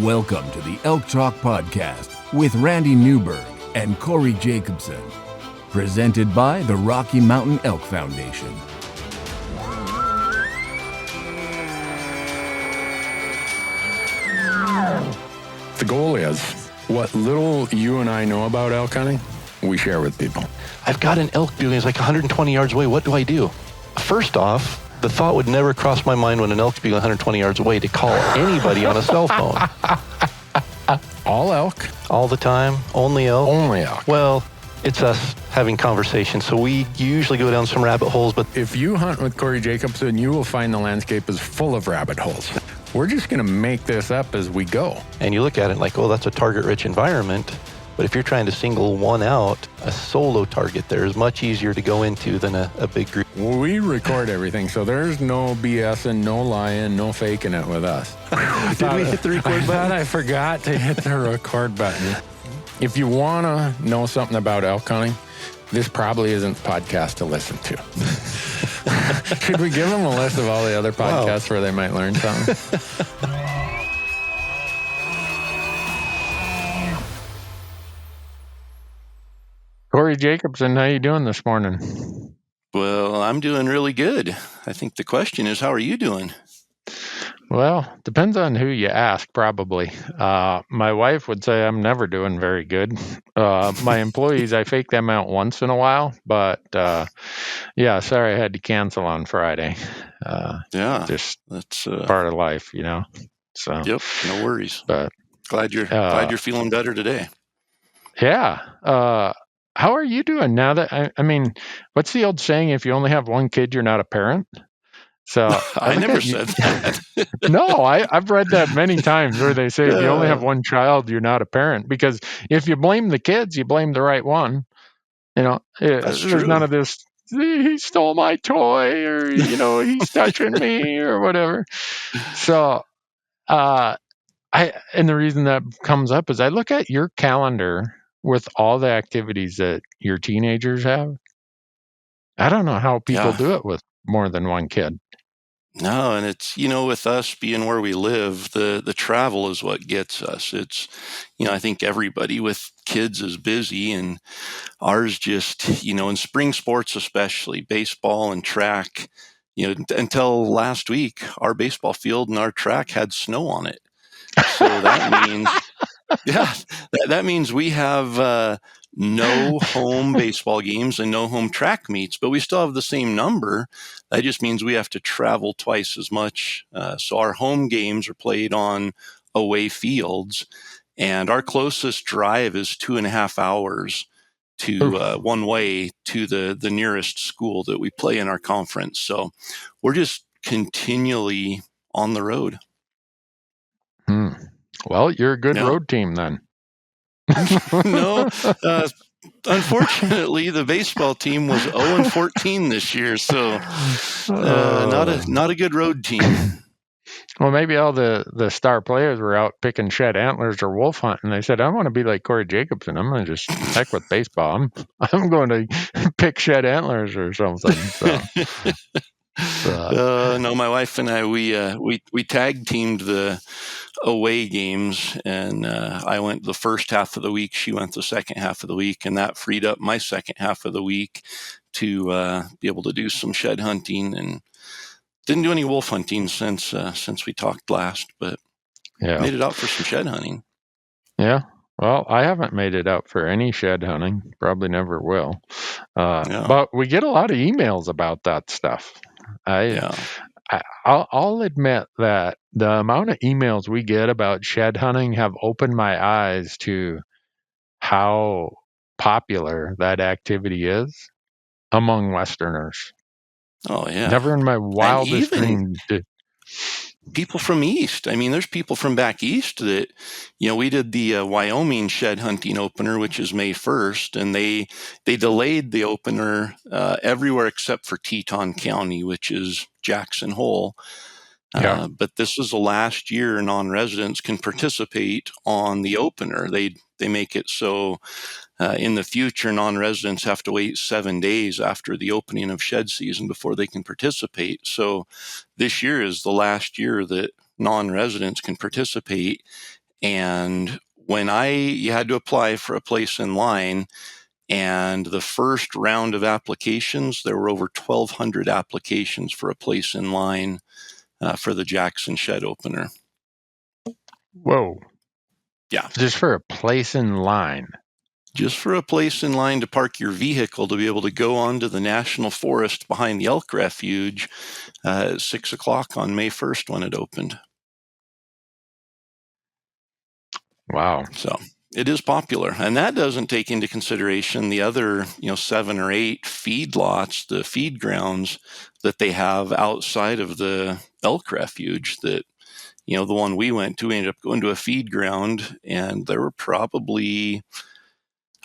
Welcome to the Elk Talk Podcast with Randy Newberg and Corey Jacobson. Presented by the Rocky Mountain Elk Foundation. The goal is what little you and I know about elk hunting, we share with people. I've got an elk building. It's like 120 yards away. What do I do? First off, the thought would never cross my mind when an elk's being 120 yards away to call anybody on a cell phone. All elk? All the time? Only elk? Only elk. Well, it's us having conversations, so we usually go down some rabbit holes, but If you hunt with Corey Jacobson, you will find the landscape is full of rabbit holes. We're just going to make this up as we go. and you look at it like, oh, that's a target-rich environment. But if you're trying to single one out, a solo target there is much easier to go into than a big group. We record everything, so there's no BSing, no lying, no faking it with us. Did we hit the record I button? thought I forgot to hit the record button. If you want to know something about elk hunting, this probably isn't the podcast to listen to. Should we give them a list of all the other podcasts where they might learn something? Corey Jacobson, how you doing this morning? Well, I'm doing really good. I think the question is, how are you doing? Well, depends on who you ask, probably. My wife would say I'm never doing very good. My employees, I fake them out once in a while, but yeah, sorry I had to cancel on Friday. Yeah, Just that's part of life, you know. So, yep, no worries. but Glad you're feeling better today. yeah. How are you doing now that, I mean, what's the old saying? If you only have one kid, you're not a parent. So I look never at you- said that. No, I've read that many times where they say if you only have one child, you're not a parent. Because if you blame the kids, you blame the right one. You know, That's there's true. none of this, he stole my toy or, you know, he's touching me or whatever. So, and the reason that comes up is I look at your calendar with all the activities that your teenagers have. I don't know how people Yeah. do it with more than one kid. No, and it's, with us being where we live, the travel is what gets us. It's, I think everybody with kids is busy, and ours just, in spring sports, especially baseball and track, until last week, our baseball field and our track had snow on it. So that means, yeah, that means we have no home baseball games and no home track meets, but we still have the same number. That just means we have to travel twice as much. So our home games are played on away fields, and our closest drive is 2.5 hours to one way to the nearest school that we play in our conference. So we're just continually on the road. Well, you're a good Yeah. road team then. No, unfortunately, the baseball team was 0-14 this year, so not a good road team. Well, maybe all the star players were out picking shed antlers or wolf hunting. They said, "I want to be like Corey Jacobson. I'm going to just heck with baseball. I'm going to pick shed antlers or something." So, No, my wife and I we tag teamed the away games, and I went the first half of the week. She went the second half of the week, and that freed up my second half of the week to be able to do some shed hunting. And didn't do any wolf hunting since we talked last, but yeah, made it out for some shed hunting. yeah. Well, I haven't made it out for any shed hunting. Probably never will. Yeah. But we get a lot of emails about that stuff. I'll admit that the amount of emails we get about shed hunting have opened my eyes to how popular that activity is among Westerners. Oh yeah. Never in my wildest even- dreams did. People from east. I mean, there's people from back east that, we did the Wyoming shed hunting opener, which is May 1st, and they delayed the opener everywhere except for Teton County, which is Jackson Hole. Yeah. But this is the last year non-residents can participate on the opener. They make it so in the future, non-residents have to wait 7 days after the opening of shed season before they can participate. So this year is the last year that non-residents can participate. And when you had to apply for a place in line, and the first round of applications, there were over 1,200 applications for a place in line for the Jackson shed opener. Whoa. Yeah. Just for a place in line. Just for a place in line to park your vehicle to be able to go onto the national forest behind the elk refuge at 6 o'clock on May 1st when it opened. Wow. So it is popular. And that doesn't take into consideration the other, 7 or 8 feed lots, the feed grounds that they have outside of the elk refuge that, the one we went to, we ended up going to a feed ground, and there were probably,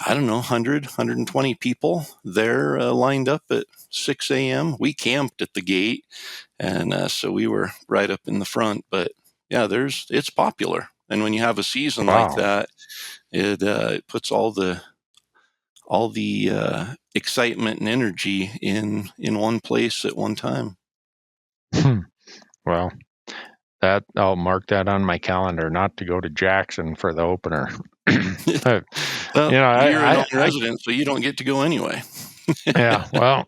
100, 120 people there lined up at 6 a.m. We camped at the gate, and so we were right up in the front. But yeah, it's popular. And when you have a season like that, it puts all the excitement and energy in one place at one time. Well, I'll mark that on my calendar, not to go to Jackson for the opener. Well, you're a non-resident, so you don't get to go anyway. Yeah, well,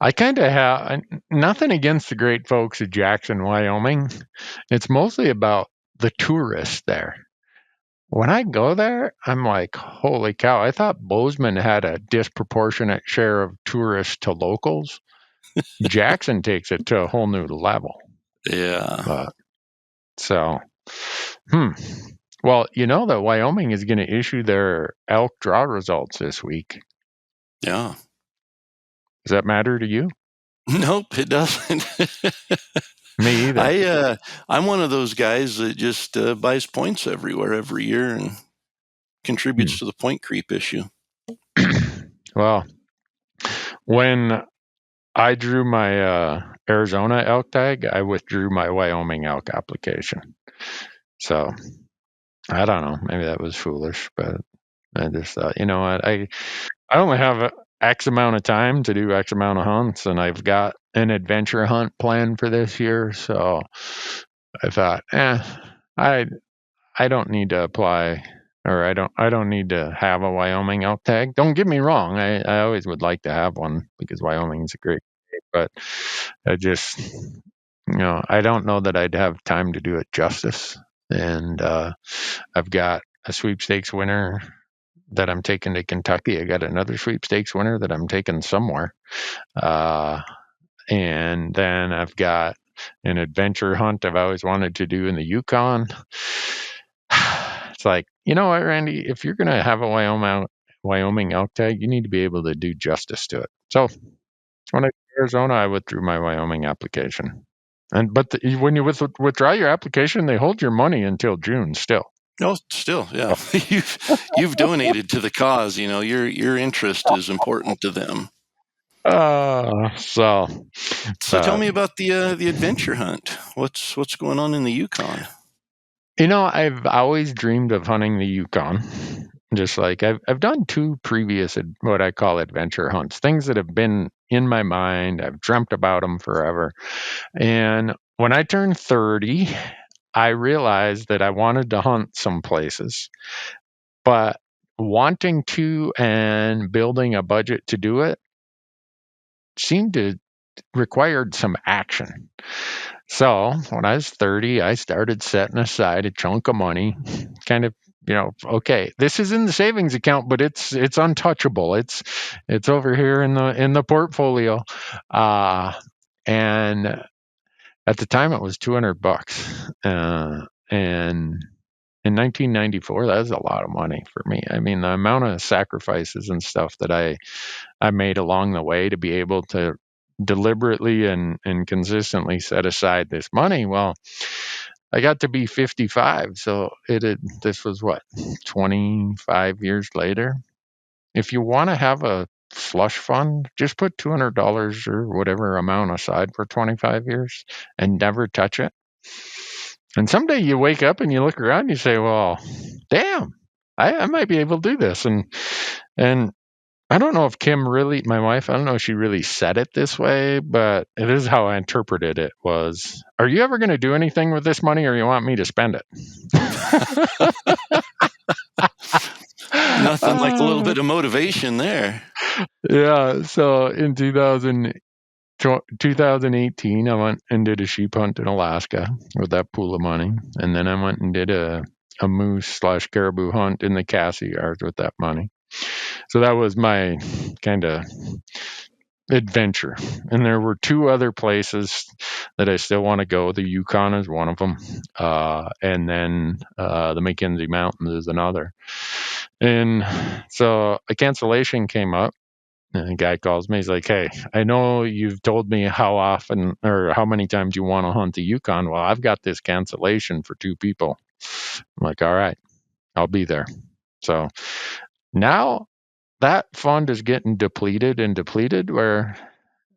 I kind of have nothing against the great folks of Jackson, Wyoming. It's mostly about the tourists there. When I go there, I'm like, holy cow, I thought Bozeman had a disproportionate share of tourists to locals. Jackson takes it to a whole new level. Yeah. Well, that Wyoming is going to issue their elk draw results this week. Yeah. Does that matter to you? Nope, it doesn't. Me either. I'm one of those guys that just buys points everywhere every year and contributes to the point creep issue. Well, when I drew my Arizona elk tag, I withdrew my Wyoming elk application. So I don't know. Maybe that was foolish, but I just thought, you know what? I only have X amount of time to do X amount of hunts, and I've got an adventure hunt planned for this year. So I thought, I don't need to apply, or I don't need to have a Wyoming elk tag. Don't get me wrong. I always would like to have one because Wyoming is a great state, but I just, I don't know that I'd have time to do it justice. And I've got a sweepstakes winner that I'm taking to Kentucky. I got another sweepstakes winner that I'm taking somewhere. And then I've got an adventure hunt I've always wanted to do in the Yukon. It's like, you know what, Randy, if you're going to have a Wyoming elk tag, you need to be able to do justice to it. So when I went to Arizona, I withdrew my Wyoming application. But when you withdraw your application, they hold your money until June still. No, still, yeah. You've donated to the cause. Your interest is important to them. So tell me about the adventure hunt. What's going on in the Yukon? I've always dreamed of hunting the Yukon. Just like I've done 2 previous what I call adventure hunts, things that have been in my mind. I've dreamt about them forever. And when I turned 30, I realized that I wanted to hunt some places, but wanting to and building a budget to do it seemed to required some action. So when I was 30, I started setting aside a chunk of money, kind of, okay, this is in the savings account, but it's untouchable. It's over here in the portfolio. And at the time it was $200. And in 1994, that was a lot of money for me. I mean, the amount of sacrifices and stuff that I made along the way to be able to deliberately and consistently set aside this money. Well, I got to be 55, so this was 25 years later. If you want to have a slush fund, just put $200 or whatever amount aside for 25 years and never touch it. And someday you wake up and you look around and you say, well, damn, I might be able to do this. And I don't know if Kim really, my wife, I don't know if she really said it this way, but it is how I interpreted it was, are you ever going to do anything with this money or you want me to spend it? Nothing like a little bit of motivation there. Yeah. So in 2018, I went and did a sheep hunt in Alaska with that pool of money. And then I went and did a moose/caribou hunt in the Cassie Yards with that money. So that was my kind of adventure. And there were two other places that I still want to go. The Yukon is one of them. And then the McKenzie Mountains is another. And so a cancellation came up. And the guy calls me. He's like, "Hey, I know you've told me how often or how many times you want to hunt the Yukon. Well, I've got this cancellation for 2 people." I'm like, "All right, I'll be there." So now that fund is getting depleted where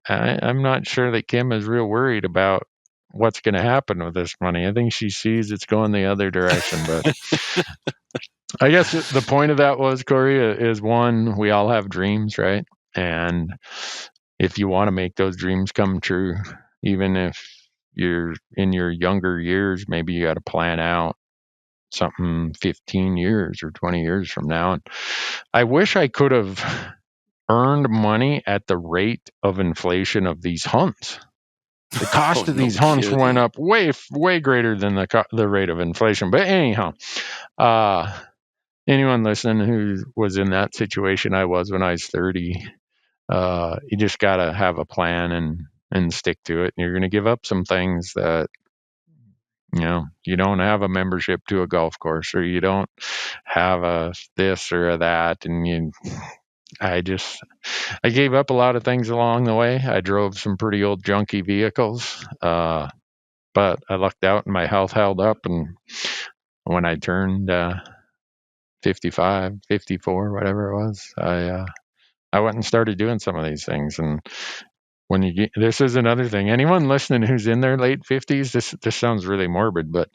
I'm not sure that Kim is real worried about what's going to happen with this money. I think she sees it's going the other direction. But I guess the point of that was, Corey, is one, we all have dreams, right? And if you want to make those dreams come true, even if you're in your younger years, maybe you got to plan out something 15 years or 20 years from now. And I wish I could have earned money at the rate of inflation of these hunts. The cost of these hunts went up way greater than the rate of inflation. But anyhow, anyone listening who was in that situation I was when I was 30, you just got to have a plan and stick to it. And you're going to give up some things that, you don't have a membership to a golf course, or you don't have a this or a that. And I gave up a lot of things along the way. I drove some pretty old junky vehicles, but I lucked out and my health held up. And when I turned 55, 54, whatever it was, I went and started doing some of these things. And this is another thing. Anyone listening who's in their late 50s, this sounds really morbid, but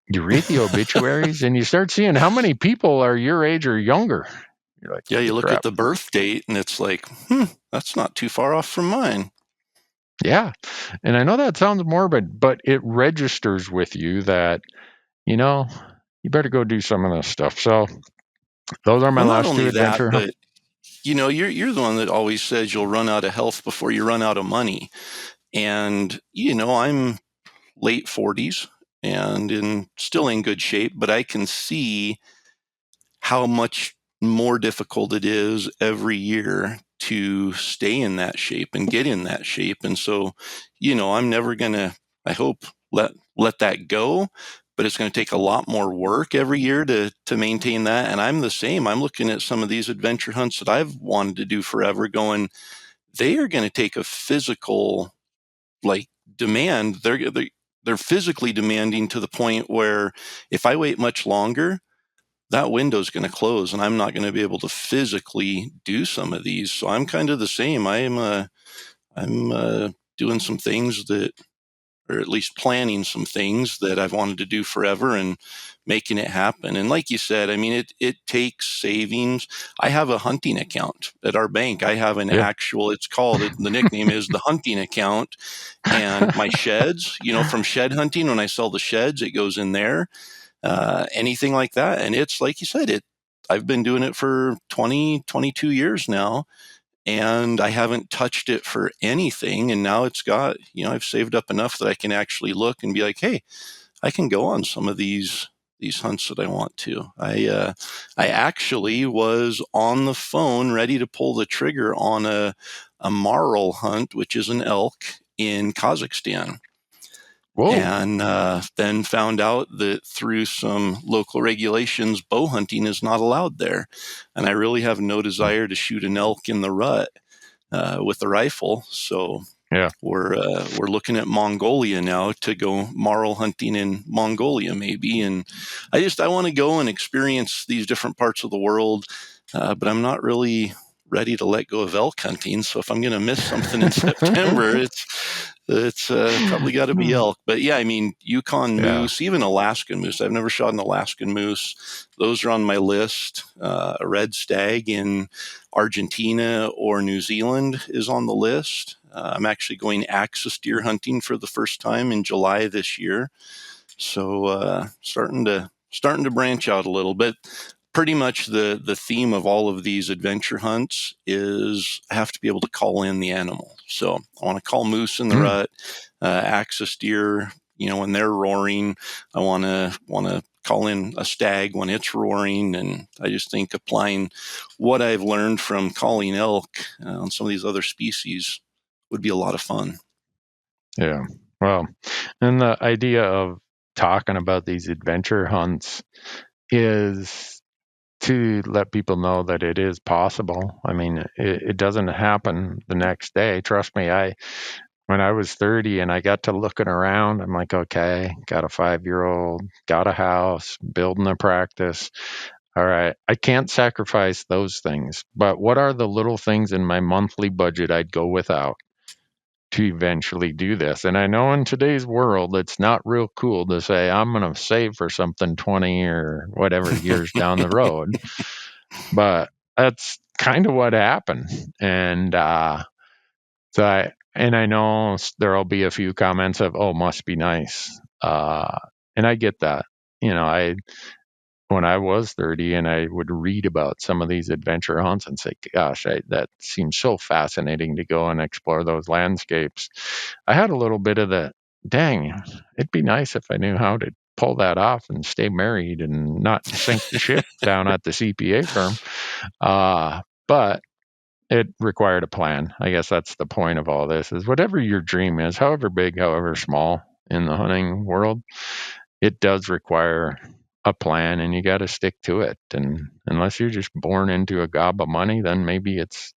you read the obituaries and you start seeing how many people are your age or younger. You're like, yeah, you look at the birth date and it's like, that's not too far off from mine. Yeah. And I know that sounds morbid, but it registers with you that, you better go do some of this stuff. So those are my last two adventures. But you're the one that always says you'll run out of health before you run out of money. And, I'm late 40s and still in good shape, but I can see how much more difficult it is every year to stay in that shape and get in that shape. And so, I'm never going to, I hope, let that go, but it's going to take a lot more work every year to maintain that. And I'm the same. I'm looking at some of these adventure hunts that I've wanted to do forever going, they are going to take a physical demand. They're physically demanding to the point where if I wait much longer, that window is going to close and I'm not going to be able to physically do some of these. So I'm kind of the same. I'm doing some things that, or at least planning some things that I've wanted to do forever and making it happen. And like you said, I mean, it takes savings. I have a hunting account at our bank. I have an actual, the nickname is the hunting account. And my sheds, from shed hunting, when I sell the sheds, it goes in there. Anything like that. And it's like you said, I've been doing it for 22 years now, and I haven't touched it for anything. And now it's got, I've saved up enough that I can actually look and be like, hey, I can go on some of these hunts that I want to. I actually was on the phone ready to pull the trigger on a marl hunt, which is an elk in Kazakhstan. Whoa. And then found out that through some local regulations, bow hunting is not allowed there. And I really have no desire to shoot an elk in the rut with a rifle. So we're looking at Mongolia now to go marl hunting in Mongolia maybe. And I want to go and experience these different parts of the world, but I'm not really ready to let go of elk hunting. So if I'm going to miss something in September, It's probably got to be elk. But yeah, I mean, Yukon moose, even Alaskan moose. I've never shot an Alaskan moose. Those are on my list. A red stag in Argentina or New Zealand is on the list. I'm actually going axis deer hunting for the first time in July this year. So starting to branch out a little bit. Pretty much the theme of all of these adventure hunts is I have to be able to call in the animal. So I want to call moose in the rut, axis deer, when they're roaring. I want to call in a stag when it's roaring, and I just think applying what I've learned from calling elk on some of these other species would be a lot of fun. Yeah. Well, and the idea of talking about these adventure hunts is to let people know that it is possible. I mean, it doesn't happen the next day. Trust me, when I was 30 and I got to looking around, I'm like, okay, got a 5-year-old, got a house, building a practice. All right, I can't sacrifice those things. But what are the little things in my monthly budget I'd go without to eventually do this? And I know in today's world, it's not real cool to say, I'm going to save for something 20 or whatever years down the road. But that's kind of what happened. And I know there'll be a few comments of, oh, must be nice. And I get that. When I was 30 and I would read about some of these adventure hunts and say, gosh, that seems so fascinating to go and explore those landscapes. I had a little bit of the, dang, it'd be nice if I knew how to pull that off and stay married and not sink the ship down at the CPA firm. But it required a plan. I guess that's the point of all this, is whatever your dream is, however big, however small in the hunting world, it does require a plan, and you got to stick to it. And unless you're just born into a gob of money, then maybe it's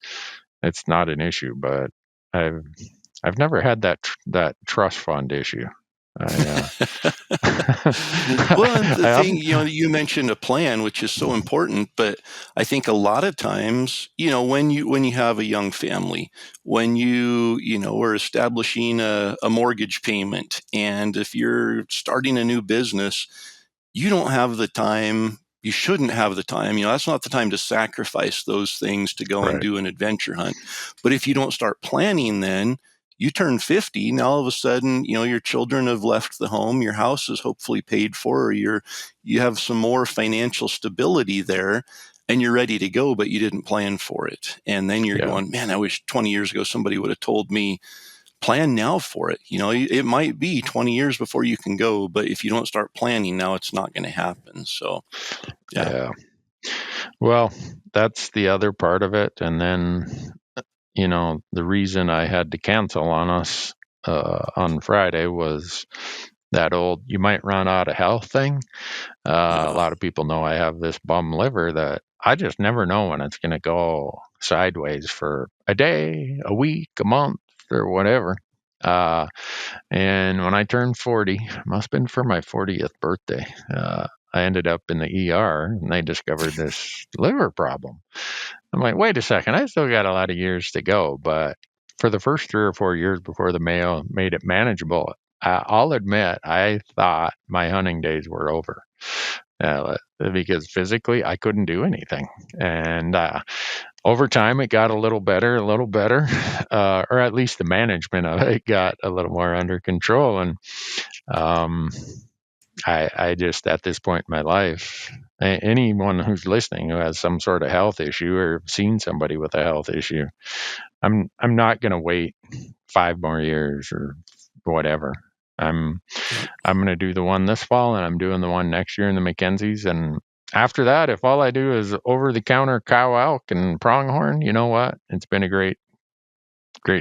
not an issue. But I've never had that trust fund issue. Well, the thing, you mentioned a plan, which is so important, but I think a lot of times, when you have a young family, when you are establishing a mortgage payment, and if you're starting a new business, you don't have the time. You shouldn't have the time. That's not the time to sacrifice those things to go and do an adventure hunt. But if you don't start planning, then you turn 50, now all of a sudden, your children have left the home, your house is hopefully paid for, or you have some more financial stability there, and you're ready to go, but you didn't plan for it. And then you're going, man, I wish 20 years ago somebody would have told me, plan now for it. It might be 20 years before you can go, but if you don't start planning now, it's not going to happen. So, yeah. Well, that's the other part of it. And then, the reason I had to cancel on us on Friday was that old, you might run out of health thing. A lot of people know I have this bum liver that I just never know when it's going to go sideways for a day, a week, a month, or whatever. And when I turned 40, must have been for my 40th birthday, I ended up in the ER, and they discovered this liver problem. I'm like, wait a second, I still got a lot of years to go. But for the first 3 or 4 years before the Mayo made it manageable, I'll admit I thought my hunting days were over. Because physically I couldn't do anything. And over time it got a little better, or at least the management of it got a little more under control. And I just, at this point in my life, anyone who's listening who has some sort of health issue or seen somebody with a health issue, I'm not going to wait 5 more years or whatever. I'm going to do the one this fall, and I'm doing the one next year in the Mackenzies. And after that, if all I do is over-the-counter cow elk and pronghorn, you know what? It's been a great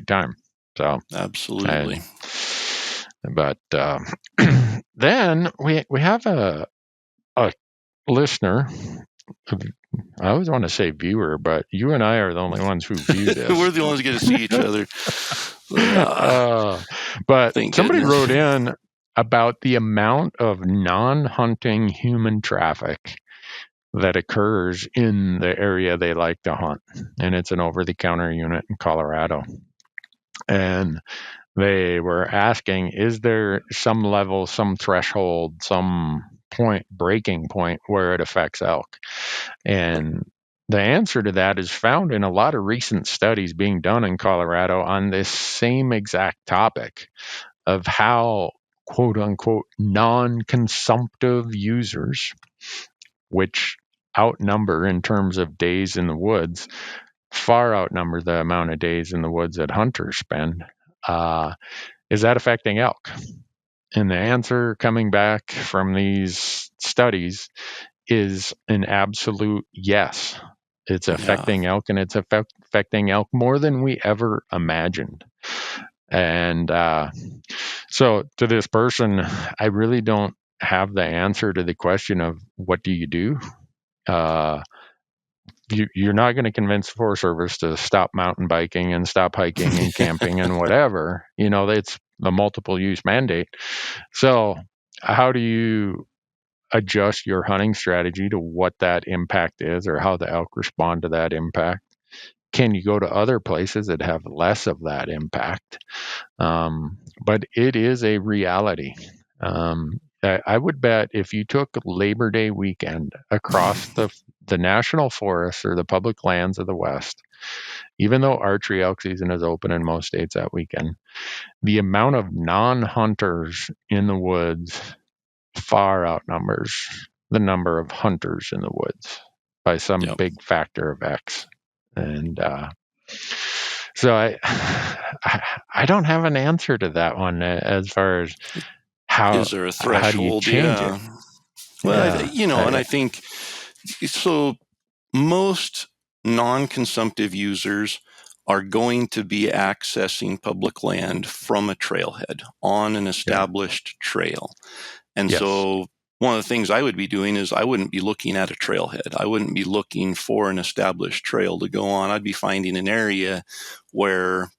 time. So absolutely. But then we have a listener. I always want to say viewer, but you and I are the only ones who view this. We're the ones going to see each other. But somebody wrote in about the amount of non-hunting human traffic that occurs in the area they like to hunt. And it's an over-the-counter unit in Colorado. And they were asking, is there some level, some threshold, some breaking point where it affects elk? And the answer to that is found in a lot of recent studies being done in Colorado on this same exact topic of how, quote unquote, non-consumptive users, which outnumber in terms of days in the woods, far outnumber the amount of days in the woods that hunters spend. Is that affecting elk? And the answer coming back from these studies is an absolute yes. It's affecting elk, and it's affecting elk more than we ever imagined. And so to this person, I really don't have the answer to the question of what do you do? You're not going to convince the Forest Service to stop mountain biking and stop hiking and camping and whatever. It's a multiple use mandate. So how do you adjust your hunting strategy to what that impact is, or how the elk respond to that impact? Can you go to other places that have less of that impact? But it is a reality. I would bet if you took Labor Day weekend across the national forests or the public lands of the West, even though archery elk season is open in most states that weekend, the amount of non-hunters in the woods far outnumbers the number of hunters in the woods by some big factor of X. And so I don't have an answer to that one as far as how is there a threshold? How do you change it? Well, and I think so. Most non-consumptive users are going to be accessing public land from a trailhead on an established trail. And so one of the things I would be doing is I wouldn't be looking at a trailhead. I wouldn't be looking for an established trail to go on. I'd be finding an area where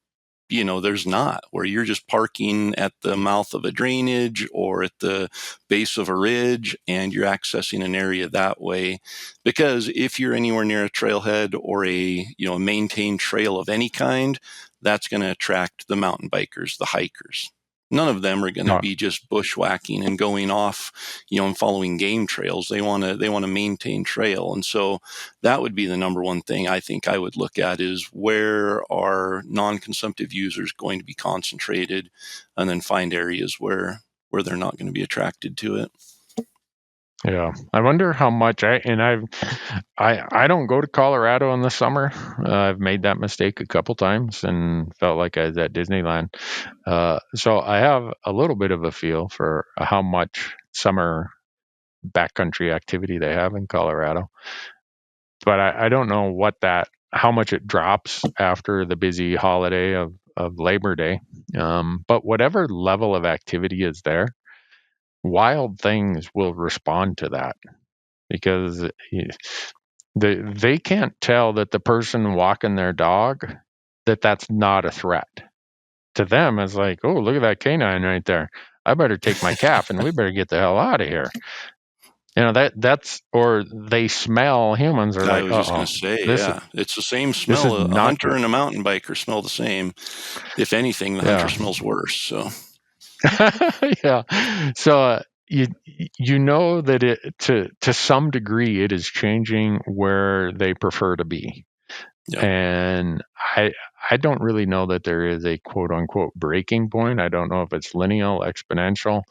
there's not, where you're just parking at the mouth of a drainage or at the base of a ridge and you're accessing an area that way. Because if you're anywhere near a trailhead or a maintained trail of any kind, that's going to attract the mountain bikers, the hikers. None of them are going to be just bushwhacking and going off, and following game trails. They want to maintain trail. And so that would be the number one thing I think I would look at is where are non-consumptive users going to be concentrated, and then find areas where they're not going to be attracted to it. Yeah, I wonder how much I don't go to Colorado in the summer. I've made that mistake a couple times and felt like I was at Disneyland. So I have a little bit of a feel for how much summer backcountry activity they have in Colorado, but I don't know how much it drops after the busy holiday of Labor Day. But whatever level of activity is there, wild things will respond to that, because they can't tell that the person walking their dog, that's not a threat. To them, it's like, oh, look at that canine right there. I better take my calf and we better get the hell out of here. That's, or they smell humans are I like, was just going to say, it's the same smell. A hunter and a mountain biker smell the same. If anything, the hunter smells worse. So yeah. So you know that it to some degree it is changing where they prefer to be. Yep. And I don't really know that there is a quote unquote breaking point. I don't know if it's linear, exponential.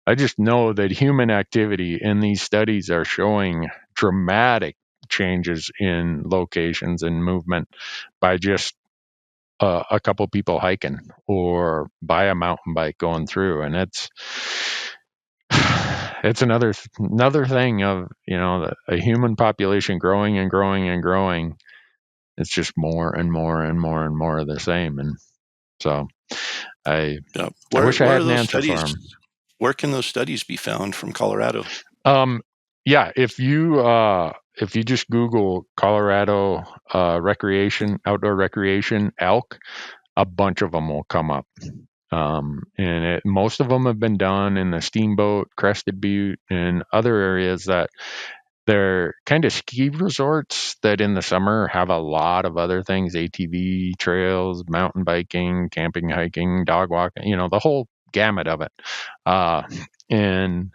I just know that human activity in these studies are showing dramatic changes in locations and movement by just a couple people hiking or by a mountain bike going through. And it's another thing of, a human population growing and growing and growing. It's just more and more and more and more of the same. And so I wish I had an answer for them. Where can those studies be found from Colorado? Yeah, if you just Google Colorado outdoor recreation elk, a bunch of them will come up. And most of them have been done in the Steamboat, Crested Butte, and other areas that they're kind of ski resorts that in the summer have a lot of other things, ATV trails, mountain biking, camping, hiking, dog walking, the whole gamut of it. And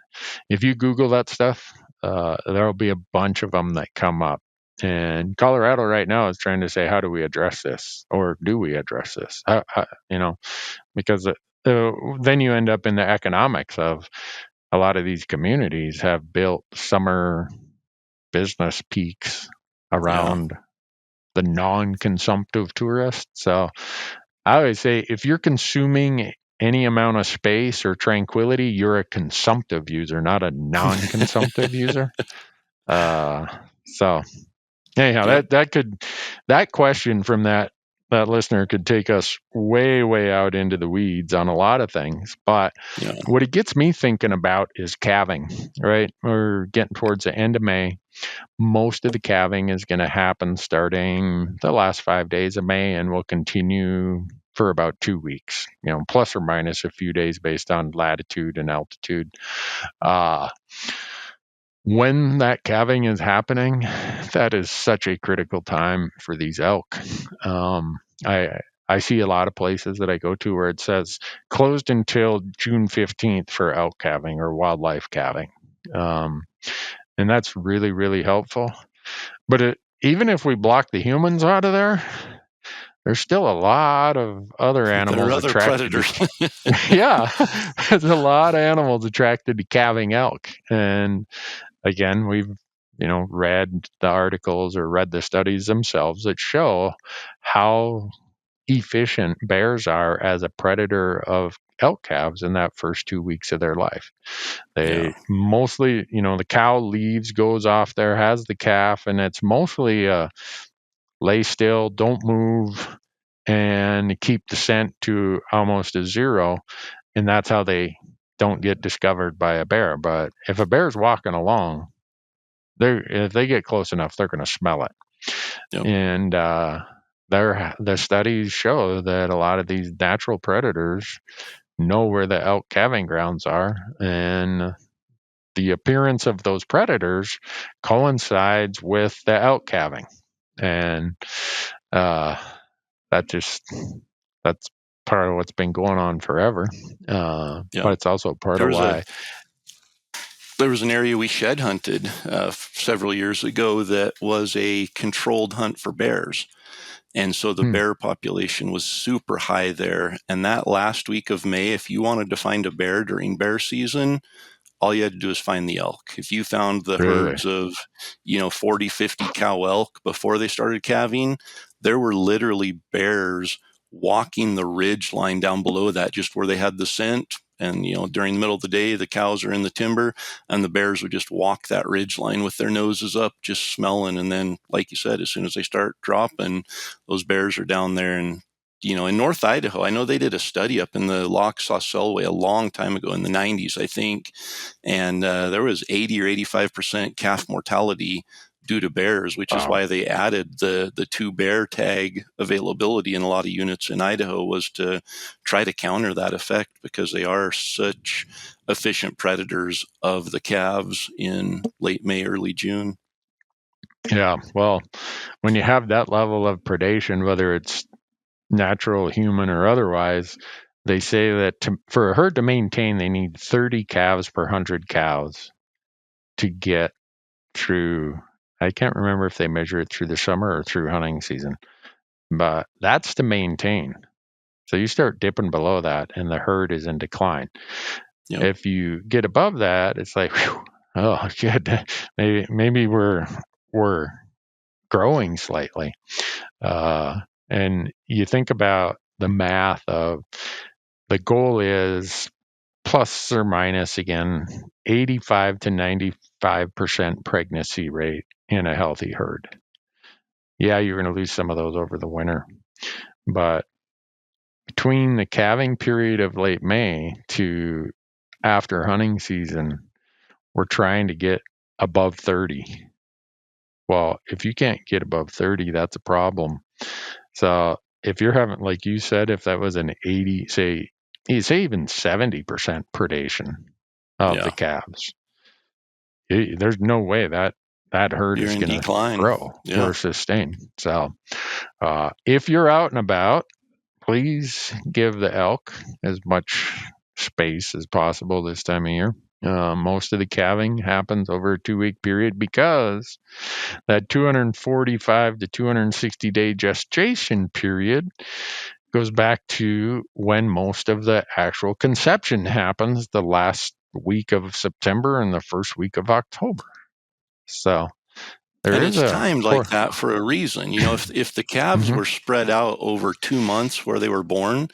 if you Google that stuff, there'll be a bunch of them that come up. And Colorado right now is trying to say, how do we address this? Or do we address this? Because then you end up in the economics of a lot of these communities have built summer business peaks around the non-consumptive tourist. So I always say, if you're consuming any amount of space or tranquility, you're a consumptive user, not a non-consumptive user. So anyhow, that question from that listener could take us way out into the weeds on a lot of things. But what it gets me thinking about is calving, right? We're getting towards the end of May. Most of the calving is going to happen starting the last 5 days of May and will continue for about 2 weeks, plus or minus a few days based on latitude and altitude. When that calving is happening, that is such a critical time for these elk. I see a lot of places that I go to where it says closed until June 15th for elk calving or wildlife calving. And that's really, really helpful. But even if we block the humans out of there, there's still a lot of other animals attracted. Predators. Yeah, there's a lot of animals attracted to calving elk. And again, we've read the articles or read the studies themselves that show how efficient bears are as a predator of elk calves in that first 2 weeks of their life. They mostly, the cow leaves, goes off there, has the calf, and it's mostly lay still, don't move, and keep the scent to almost a zero. And that's how they don't get discovered by a bear. But if a bear's walking along, if they get close enough, they're going to smell it. And the studies show that a lot of these natural predators know where the elk calving grounds are, and the appearance of those predators coincides with the elk calving. And that's part of what's been going on forever. But it's also part of why. There was an area we shed hunted several years ago that was a controlled hunt for bears. And so the bear population was super high there. And that last week of May, if you wanted to find a bear during bear season, all you had to do is find the elk. If you found the herds of, 40, 50 cow elk before they started calving, there were literally bears walking the ridge line down below that, just where they had the scent. And, during the middle of the day, the cows are in the timber and the bears would just walk that ridge line with their noses up, just smelling. And then, like you said, as soon as they start dropping, those bears are down there. And, in North Idaho, I know they did a study up in the Loch Selway a long time ago in the 90s, I think. And there was 80 or 85% calf mortality due to bears, which is why they added the 2 bear tag availability in a lot of units in Idaho, was to try to counter that effect, because they are such efficient predators of the calves in late May, early June. Yeah, well, when you have that level of predation, whether it's natural, human, or otherwise, they say that for a herd to maintain, they need 30 calves per 100 cows to get through. I can't remember if they measure it through the summer or through hunting season, but that's to maintain. So you start dipping below that and the herd is in decline. If you get above that, it's like, whew, oh, shit, maybe we're growing slightly. And you think about the math of the goal is plus or minus, again, 85 to 95% pregnancy rate in a healthy herd. Yeah, you're going to lose some of those over the winter. But between the calving period of late May to after hunting season, we're trying to get above 30. Well, if you can't get above 30, that's a problem. So if you're having, like you said, if that was an 80, say even 70% predation of the calves, there's no way that that herd You're is in going to decline. grow Yeah. or sustain. So if you're out and about, please give the elk as much space as possible this time of year. Most of the calving happens over a 2-week period because that 245 to 260 day gestation period goes back to when most of the actual conception happens, the last week of September and the first week of October. So there And is it's a timed like that for a reason. If the calves Mhm. were spread out over 2 months where they were born,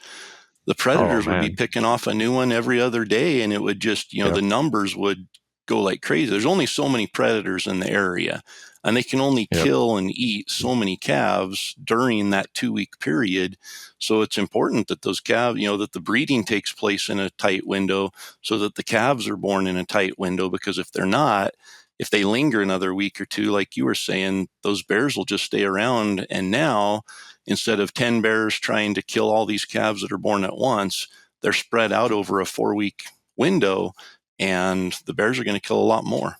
the Oh predators would be man. picking off a new one every other day, and it would just, Yep. the numbers would go like crazy. There's only so many predators in the area, and they can only Yep. kill and eat so many calves during that 2-week period. So it's important that those calves, that the breeding takes place in a tight window so that the calves are born in a tight window, because if they're not, if they linger another week or two, like you were saying, those bears will just stay around. And now, instead of 10 bears trying to kill all these calves that are born at once, they're spread out over a 4-week window, and the bears are going to kill a lot more.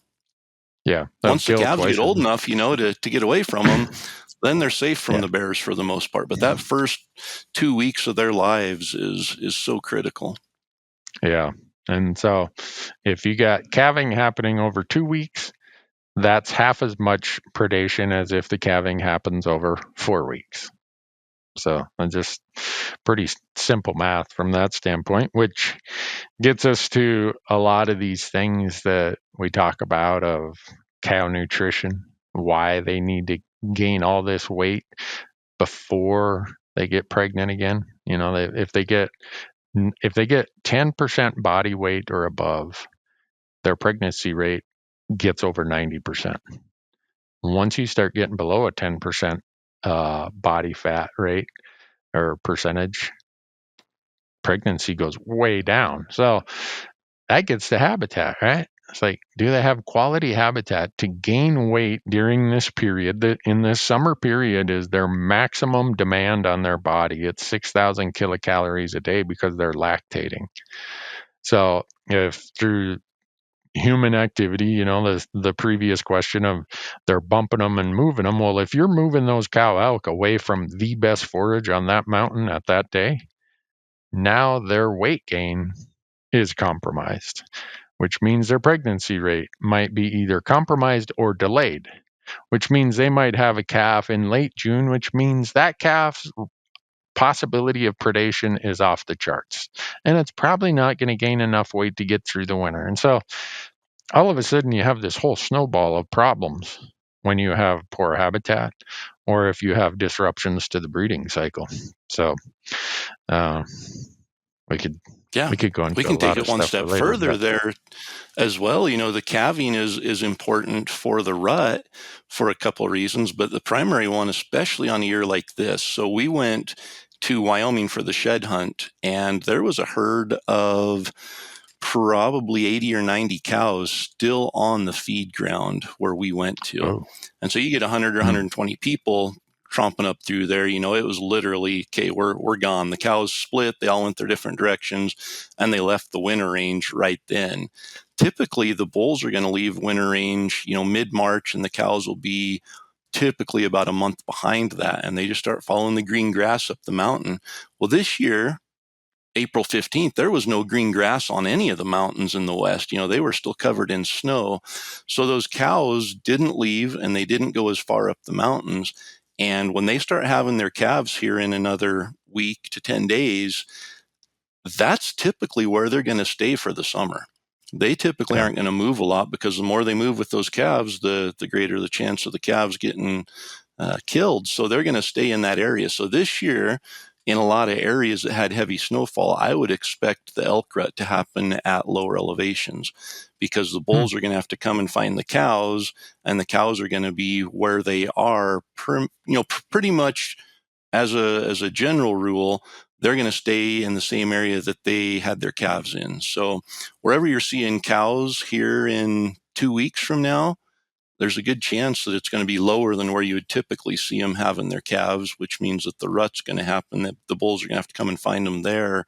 Yeah. They'll Once the kill calves get twice as old enough, to get away from them, then they're safe from Yeah. the bears for the most part. But that first 2 weeks of their lives is so critical. Yeah. And so if you got calving happening over 2 weeks, that's half as much predation as if the calving happens over 4 weeks. So it's just pretty simple math from that standpoint, which gets us to a lot of these things that we talk about of cow nutrition, why they need to gain all this weight before they get pregnant again. If they get 10% body weight or above, their pregnancy rate gets over 90%. Once you start getting below a 10% body fat rate or percentage, pregnancy goes way down. So that gets to habitat, right? It's like, do they have quality habitat to gain weight during this period? That in this summer period is their maximum demand on their body. It's 6,000 kilocalories a day because they're lactating. So if through human activity, the previous question of they're bumping them and moving them, well, if you're moving those cow elk away from the best forage on that mountain at that day, now their weight gain is compromised, which means their pregnancy rate might be either compromised or delayed, which means they might have a calf in late June, which means that calf's possibility of predation is off the charts. And it's probably not going to gain enough weight to get through the winter. And so all of a sudden you have this whole snowball of problems when you have poor habitat or if you have disruptions to the breeding cycle. So we could go into We a can take lot of it one stuff for step later. further there as well. The calving is important for the rut for a couple of reasons, but the primary one, especially on a year like this. So we went to Wyoming for the shed hunt, and there was a herd of probably 80 or 90 cows still on the feed ground where we went to. Oh. And so you get 100 or 120 people tromping up through there. It was literally, okay, we're gone. The cows split, they all went their different directions, and they left the winter range right then. Typically, the bulls are going to leave winter range, mid-March, and the cows will be typically about a month behind that, and they just start following the green grass up the mountain. Well, this year, April 15th, there was no green grass on any of the mountains in the west. They were still covered in snow. So those cows didn't leave and they didn't go as far up the mountains. And when they start having their calves here in another week to 10 days, that's typically where they're going to stay for the summer. They typically aren't going to move a lot, because the more they move with those calves, the greater the chance of the calves getting killed. So they're going to stay in that area. So this year, in a lot of areas that had heavy snowfall, I would expect the elk rut to happen at lower elevations, because the bulls are going to have to come and find the cows, and the cows are going to be where they are, pretty much as a general rule. They're going to stay in the same area that they had their calves in. So wherever you're seeing cows here in 2 weeks from now, there's a good chance that it's going to be lower than where you would typically see them having their calves, which means that the rut's going to happen, that the bulls are going to have to come and find them there,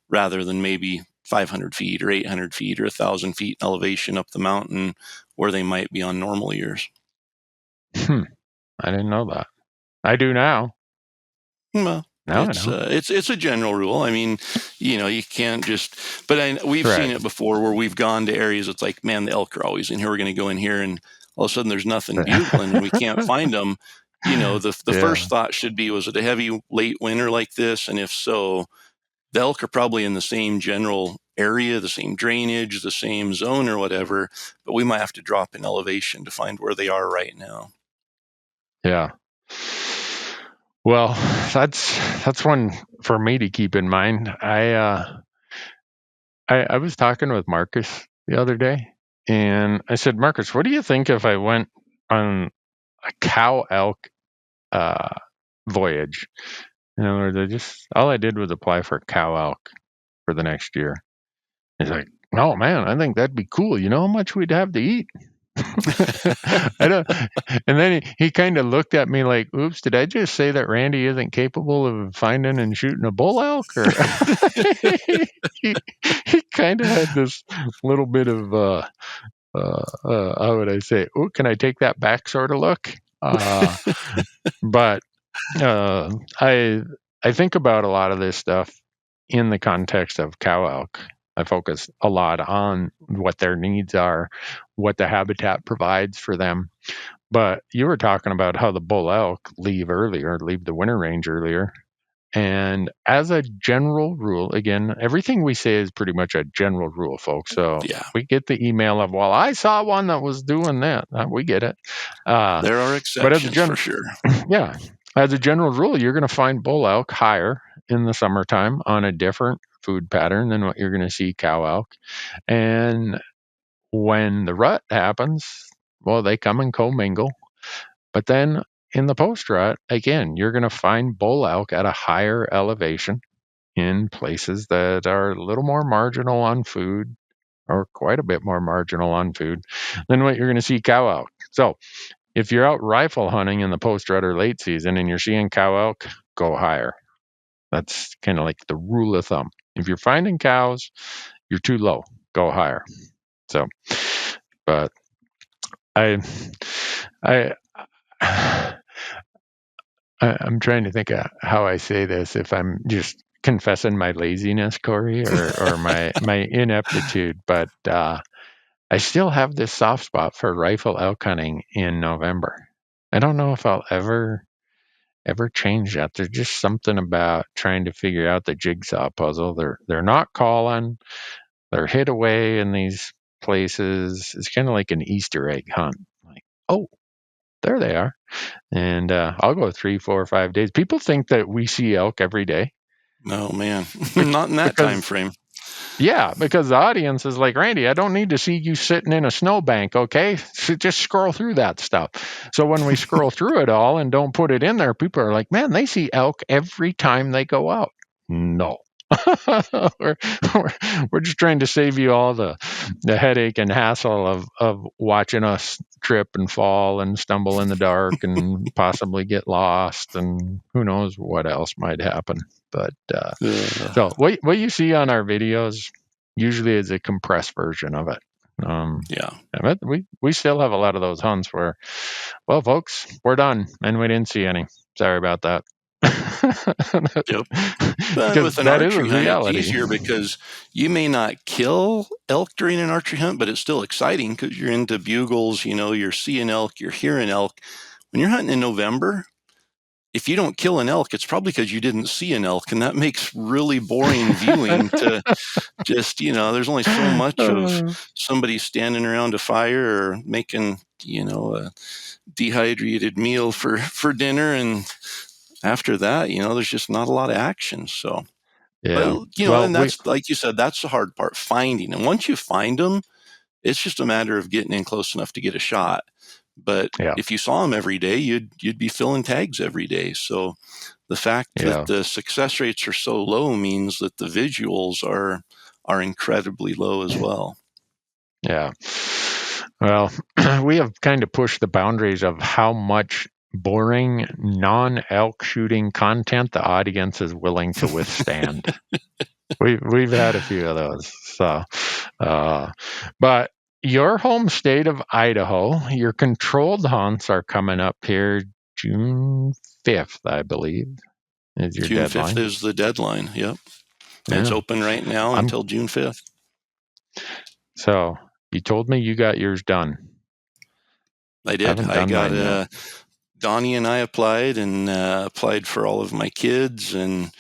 rather than maybe 500 feet or 800 feet or 1,000 feet in elevation up the mountain where they might be on normal years. I didn't know that. I do now. Well, Now I know. it's a general rule. I mean, you can't just. But we've Right. seen it before where we've gone to areas. It's like, man, the elk are always in here. We're going to go in here, and all of a sudden there's nothing bugling, and we can't find them. The first thought should be, was it a heavy late winter like this? And if so, the elk are probably in the same general area, the same drainage, the same zone or whatever, but we might have to drop in elevation to find where they are right now. Yeah. Well, that's one for me to keep in mind. I was talking with Marcus the other day, and I said, Marcus, what do you think if I went on a cow elk voyage? In other words, all I did was apply for cow elk for the next year. He's like, oh man, I think that'd be cool. You know how much we'd have to eat? I don't. And then he kind of looked at me like, oops, did I just say that Randy isn't capable of finding and shooting a bull elk? Or he kind of had this little bit of how would I say, oh, can I take that back sort of look? But I think about a lot of this stuff in the context of cow elk. I focus a lot on what their needs are, what the habitat provides for them. But you were talking about how the bull elk leave the winter range earlier. And as a general rule, again, everything we say is pretty much a general rule, folks. So we get the email of, well, I saw one that was doing that. We get it. There are exceptions for sure. Yeah. As a general rule, you're going to find bull elk higher in the summertime on a different food pattern than what you're going to see cow elk. And when the rut happens, well, they come and commingle. But then in the post rut, again, you're going to find bull elk at a higher elevation in places that are a little more marginal on food, or quite a bit more marginal on food than what you're going to see cow elk. So if you're out rifle hunting in the post rut or late season and you're seeing cow elk, go higher. That's kind of like the rule of thumb. If you're finding cows, you're too low, go higher. So, but I'm trying to think of how I say this. If I'm just confessing my laziness, Corey, or my ineptitude, but I still have this soft spot for rifle elk hunting in November. I don't know if I'll ever change that. There's just something about trying to figure out the jigsaw puzzle. They're not calling. They're hid away in these places. It's kind of like an Easter egg hunt. Like, oh, there they are. And I'll go 3, 4, 5 days. People think that we see elk every day. No, man, not in that time frame. Yeah, because the audience is like, Randy, I don't need to see you sitting in a snowbank, okay? So just scroll through that stuff. So when we scroll through it all and don't put it in there, people are like, man, they see elk every time they go out. No. we're just trying to save you all the headache and hassle of watching us trip and fall and stumble in the dark and possibly get lost, and who knows what else might happen. But so what you see on our videos usually is a compressed version of it. But we still have a lot of those hunts where, well, folks, we're done and we didn't see any. Sorry about that. Yep. But with an archery hunt, it's easier because you may not kill elk during an archery hunt, but it's still exciting because you're into bugles, you're seeing elk, you're hearing elk. When you're hunting in November, if you don't kill an elk, it's probably because you didn't see an elk, and that makes really boring viewing to just, there's only so much of somebody standing around a fire or making, a dehydrated meal for dinner, and after that, there's just not a lot of action. So, yeah. But, and that's, like you said, that's the hard part, finding. And once you find them, it's just a matter of getting in close enough to get a shot. But if you saw them every day, you'd be filling tags every day. So the fact that the success rates are so low means that the visuals are incredibly low as well. Yeah. Well, we have kind of pushed the boundaries of how much boring non-elk shooting content the audience is willing to withstand. We've had a few of those. So, but your home state of Idaho, your controlled hunts are coming up here June 5th, I believe, is your June 5th deadline. is the deadline. Yep. And Yeah. it's open right now until June 5th. So you told me you got yours done. I did. I got Donnie and I applied and applied for all of my kids, and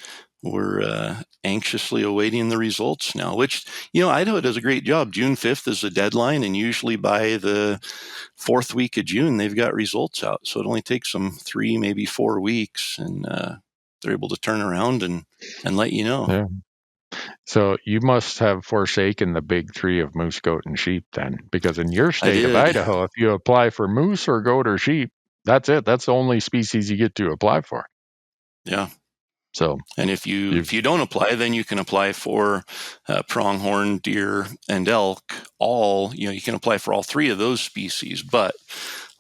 we're anxiously awaiting the results now, which, Idaho does a great job. June 5th is the deadline, and usually by the 4th week of June, they've got results out. So it only takes them 3, maybe 4 weeks, and they're able to turn around and let you know. Yeah. So you must have forsaken the big three of moose, goat, and sheep then, because in your state of Idaho, if you apply for moose or goat or sheep, that's it. That's the only species you get to apply for. Yeah. So, and if you don't apply, then you can apply for pronghorn, deer, and elk. You can apply for all 3 of those species. But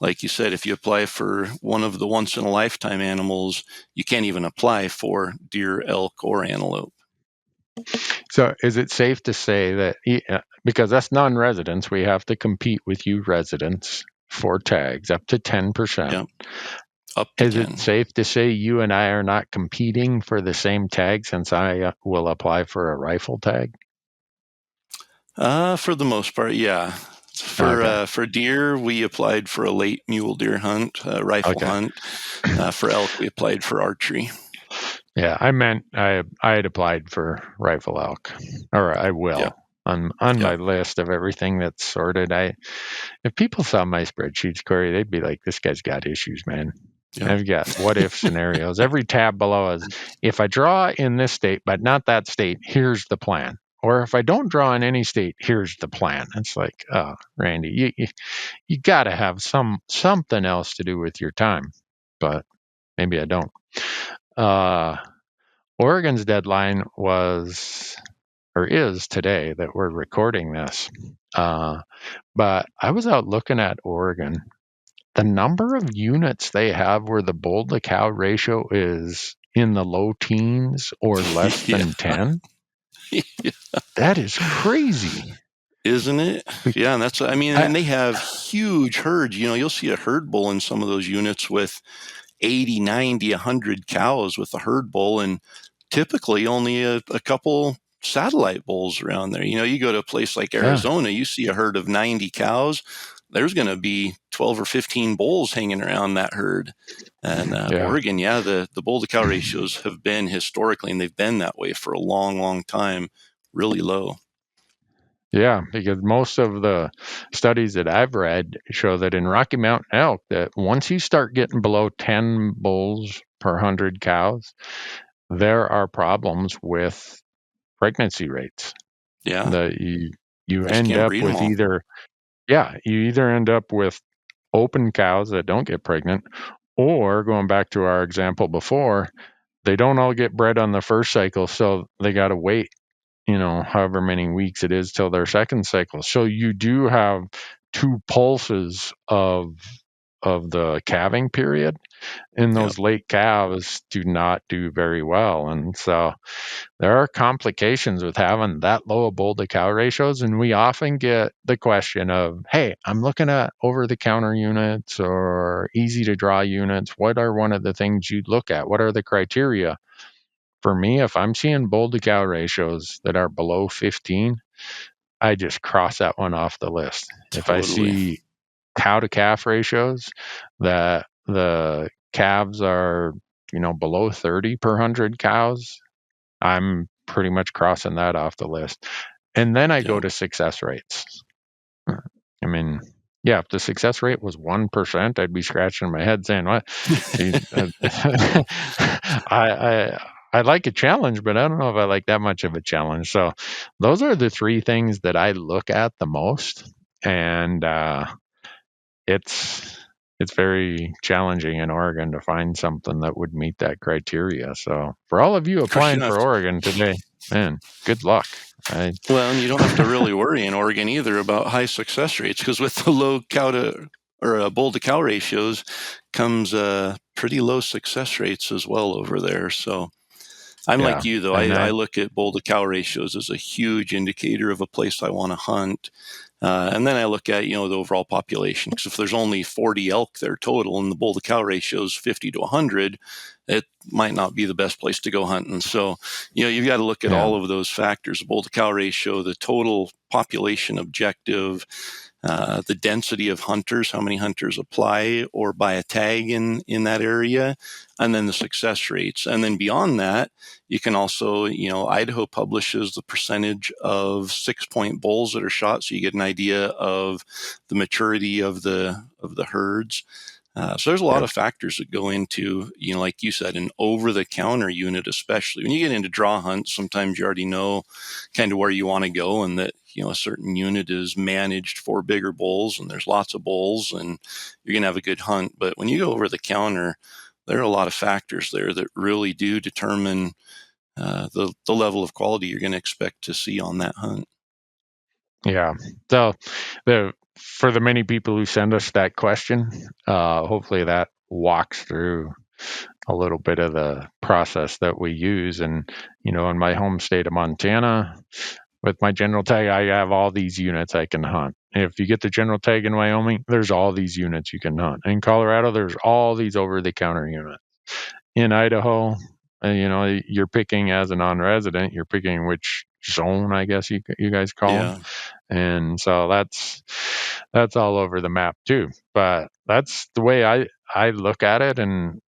like you said, if you apply for one of the once in a lifetime animals, you can't even apply for deer, elk, or antelope. So is it safe to say that, because that's non-residents, we have to compete with you residents for tags up to 10%? Yep. Up to is 10. It safe to say you and I are not competing for the same tag, since I will apply for a rifle tag? For the most part, yeah. For deer, we applied for a late mule deer hunt, rifle hunt. For elk, we applied for archery. Yeah, I meant I had applied for rifle elk, or I will on my list of everything that's sorted. If people saw my spreadsheets, Corey, they'd be like, "This guy's got issues, man." Yep. I've got what if scenarios. Every tab below is, if I draw in this state but not that state, here's the plan. Or if I don't draw in any state, here's the plan. It's like, oh, Randy, you got to have something else to do with your time, but maybe I don't. Oregon's deadline was, or is, today that we're recording this. But I was out looking at Oregon. The number of units they have where the bull to cow ratio is in the low teens or less than 10. That is crazy. Isn't it? Yeah, and and they have huge herds. You'll see a herd bull in some of those units with 80, 90, 100 cows with a herd bull, and typically only a couple satellite bulls around there. You go to a place like Arizona, you see a herd of 90 cows, there's going to be 12 or 15 bulls hanging around that herd. And Oregon, the bull to cow ratios have been historically, and they've been that way for a long, long time, really low. Yeah, because most of the studies that I've read show that in Rocky Mountain elk, that once you start getting below 10 bulls per 100 cows, there are problems with pregnancy rates. Yeah. That you end up with you either end up with open cows that don't get pregnant, or, going back to our example before, they don't all get bred on the first cycle, so they got to wait, however many weeks it is till their second cycle. So you do have 2 pulses of the calving period, and those late calves do not do very well. And so there are complications with having that low of bull to cow ratios. And we often get the question of, hey, I'm looking at over-the-counter units or easy to draw units. What are one of the things you'd look at? What are the criteria? For me, if I'm seeing bull to cow ratios that are below 15, I just cross that one off the list. Totally. If I see cow to calf ratios that the calves are, below 30 per 100 cows, I'm pretty much crossing that off the list. And then I go to success rates. I mean, if the success rate was 1%, I'd be scratching my head saying, "What?" I like a challenge, but I don't know if I like that much of a challenge. So those are the 3 things that I look at the most, and it's very challenging in Oregon to find something that would meet that criteria. So for all of you applying for Oregon today, man, good luck. Well, and you don't have to really worry in Oregon either about high success rates, because with the low bull to cow ratios comes pretty low success rates as well over there. So I'm like you, though. I look at bull to cow ratios as a huge indicator of a place I want to hunt. And then I look at, the overall population, because if there's only 40 elk there total and the bull to cow ratio is 50 to 100, it might not be the best place to go hunting. So, you've got to look at all of those factors, the bull to cow ratio, the total population objective, the density of hunters, how many hunters apply or buy a tag in that area, and then the success rates. And then beyond that, you can also, Idaho publishes the percentage of 6-point bulls that are shot, so you get an idea of the maturity of the herds. So there's a lot of factors that go into, like you said, an over-the-counter unit, especially when you get into draw hunts. Sometimes you already know kind of where you want to go, and that a certain unit is managed for bigger bulls, and there's lots of bulls, and you're going to have a good hunt. But when you go over the counter, there are a lot of factors there that really do determine the level of quality you're going to expect to see on that hunt. Yeah. So for the many people who send us that question, hopefully that walks through a little bit of the process that we use. And, in my home state of Montana, with my general tag, I have all these units I can hunt. If you get the general tag in Wyoming, there's all these units you can hunt. In Colorado, there's all these over-the-counter units. In Idaho, you're picking as a non-resident, you're picking which zone, I guess you guys call them. And so that's all over the map too. But that's the way I look at it. And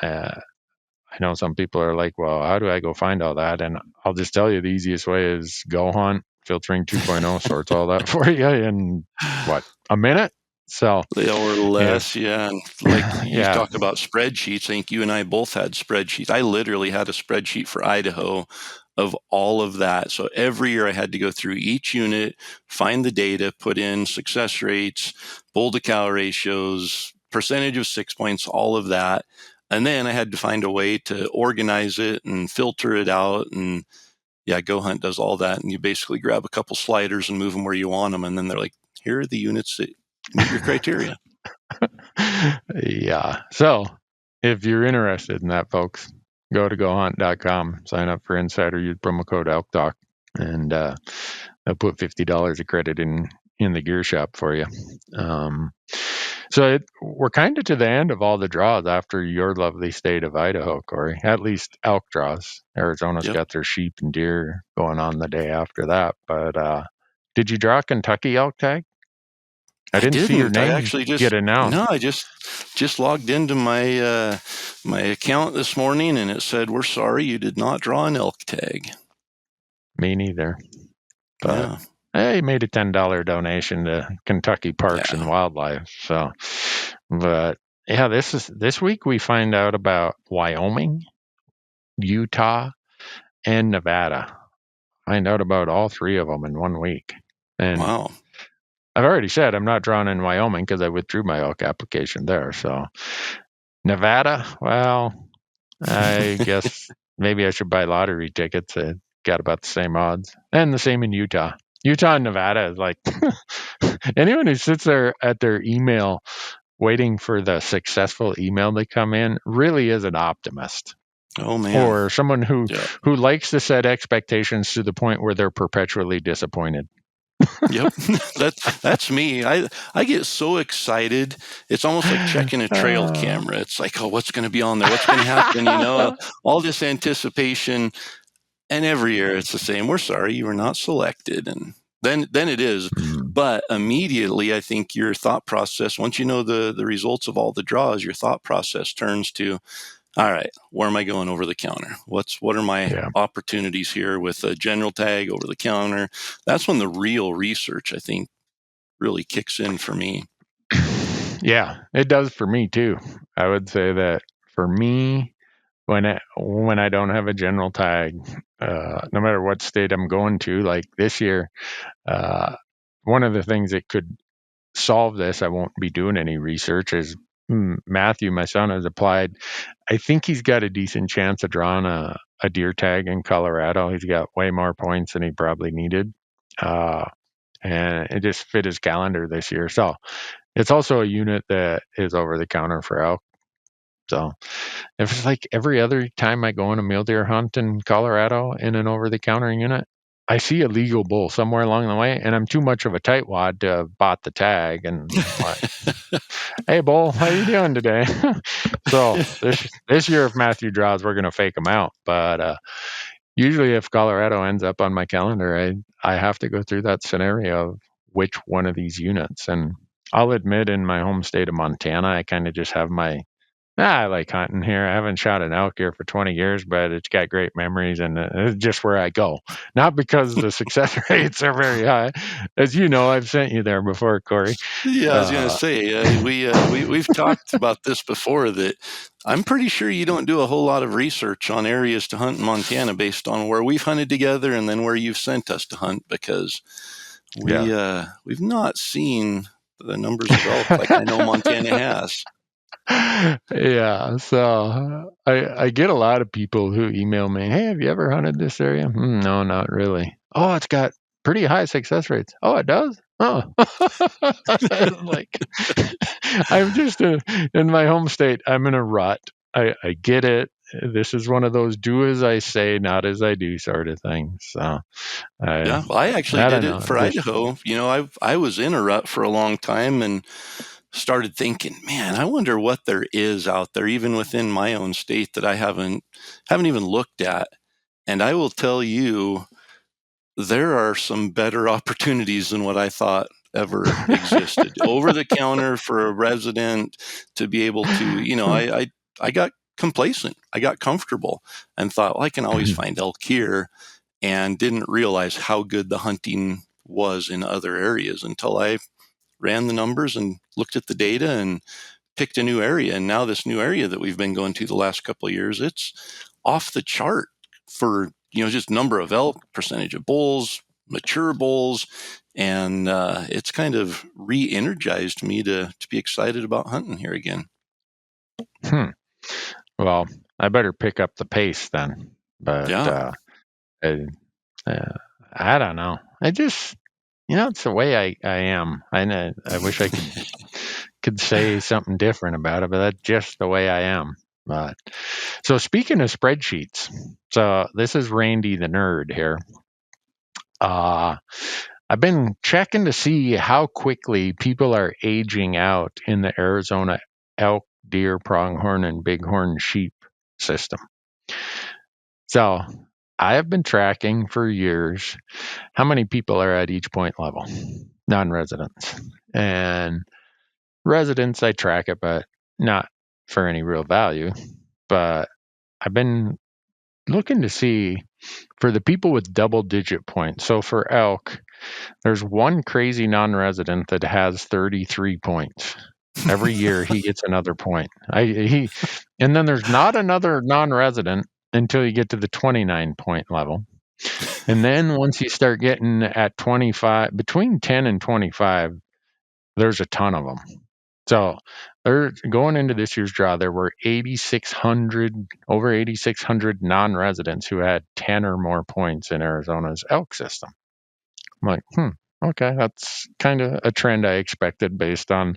I know some people are like, well, how do I go find all that? And I'll just tell you, the easiest way is go hunt. Filtering 2.0 sorts all that for you in a minute. So or less, yeah. And like you talk about spreadsheets, I think you and I both had spreadsheets. I literally had a spreadsheet for Idaho of all of that. So every year I had to go through each unit, find the data, put in success rates, bull to cow ratios, percentage of 6 points, all of that. And then I had to find a way to organize it and filter it out. And Go Hunt does all that. And you basically grab a couple sliders and move them where you want them. And then they're like, here are the units that meet your criteria. Yeah. So if you're interested in that, folks, go to gohunt.com, sign up for Insider, use promo code Elk Talk, and they'll put $50 of credit in the gear shop for you. So we're kind of to the end of all the draws after your lovely state of Idaho, Corey. At least elk draws. Arizona's got their sheep and deer going on the day after that. But did you draw a Kentucky elk tag? I didn't see your name get announced. No, I just logged into my my account this morning, and it said, "We're sorry, you did not draw an elk tag." Me neither. But he made a $10 donation to Kentucky Parks and Wildlife. So, but this week we find out about Wyoming, Utah, and Nevada. Find out about all three of them in 1 week. And wow. I've already said I'm not drawn in Wyoming because I withdrew my elk application there. So Nevada, well, I guess maybe I should buy lottery tickets. It got about the same odds. And the same in Utah. Utah and Nevada is like anyone who sits there at their email waiting for the successful email to come in really is an optimist. Oh man. Or someone who likes to set expectations to the point where they're perpetually disappointed. Yep, that's me. I get so excited. It's almost like checking a trail camera. It's like, oh, what's going to be on there? What's going to happen? All this anticipation. And every year it's the same. We're sorry you were not selected. And then it is. But immediately, I think your thought process, once you know the results of all the draws, your thought process turns to, all right, where am I going over the counter? What are my opportunities here with a general tag over the counter? That's when the real research, I think, really kicks in for me. Yeah, it does for me too. I would say that for me, when I don't have a general tag, no matter what state I'm going to, like this year, one of the things that could solve this, I won't be doing any research, is Matthew, my son, has applied. I think he's got a decent chance of drawing a deer tag in Colorado. He's got way more points than he probably needed. And it just fit his calendar this year. So it's also a unit that is over the counter for elk. So if it's like every other time I go on a mule deer hunt in Colorado in an over the counter unit, I see a legal bull somewhere along the way, and I'm too much of a tightwad to have bought the tag and like, hey, bull, how you doing today? So this year, if Matthew draws, we're gonna fake him out. But usually, if Colorado ends up on my calendar, I have to go through that scenario of which one of these units. And I'll admit, in my home state of Montana, I kind of just have I like hunting here. I haven't shot an elk here for 20 years, but it's got great memories, and it's just where I go. Not because the success rates are very high. As you know, I've sent you there before, Corey. Yeah, I was going to say, we've talked about this before, that I'm pretty sure you don't do a whole lot of research on areas to hunt in Montana based on where we've hunted together and then where you've sent us to hunt, because we've not seen the numbers of elk like I know Montana has. Yeah, so I get a lot of people who email me, hey, have you ever hunted this area? No, not really. Oh, it's got pretty high success rates. Oh, it does? Oh. Like, I'm just in my home state, I'm in a rut. I get it. This is one of those do as I say, not as I do sort of things. So Yeah, well, I actually did it for Idaho. I was in a rut for a long time and started thinking, man, I wonder what there is out there, even within my own state, that I haven't even looked at. And I will tell you, there are some better opportunities than what I thought ever existed. Over the counter for a resident to be able to, I got complacent. I got comfortable and thought, well, I can always find elk here, and didn't realize how good the hunting was in other areas until I ran the numbers and looked at the data and picked a new area. And now this new area that we've been going to the last couple of years, it's off the chart for, just number of elk, percentage of bulls, mature bulls. And it's kind of re-energized me to be excited about hunting here again. Well, I better pick up the pace then. But yeah. I don't know. I just, it's the way I am. I wish I could say something different about it, but that's just the way I am. But so speaking of spreadsheets, so this is Randy the nerd here. I've been checking to see how quickly people are aging out in the Arizona elk, deer, pronghorn, and bighorn sheep system. So I have been tracking for years how many people are at each point level, non-residents. And residents, I track it, but not for any real value. But I've been looking to see for the people with double-digit points. So for elk, there's one crazy non-resident that has 33 points. Every year he gets another point. And then there's not another non-resident until you get to the 29 point level. And then once you start getting at 25, between 10 and 25, there's a ton of them. So they're going into this year's draw, there were over 8,600 non-residents who had 10 or more points in Arizona's elk system. I'm like, okay, that's kind of a trend I expected based on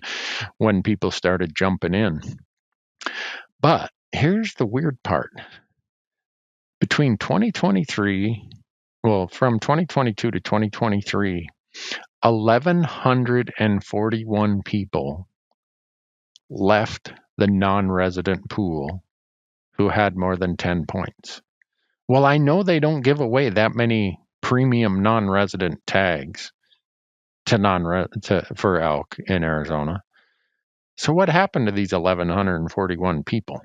when people started jumping in. But here's the weird part. Between 2023, from 2022 to 2023, 1,141 people left the non-resident pool who had more than 10 points. Well, I know they don't give away that many premium non-resident tags for elk in Arizona. So what happened to these 1,141 people?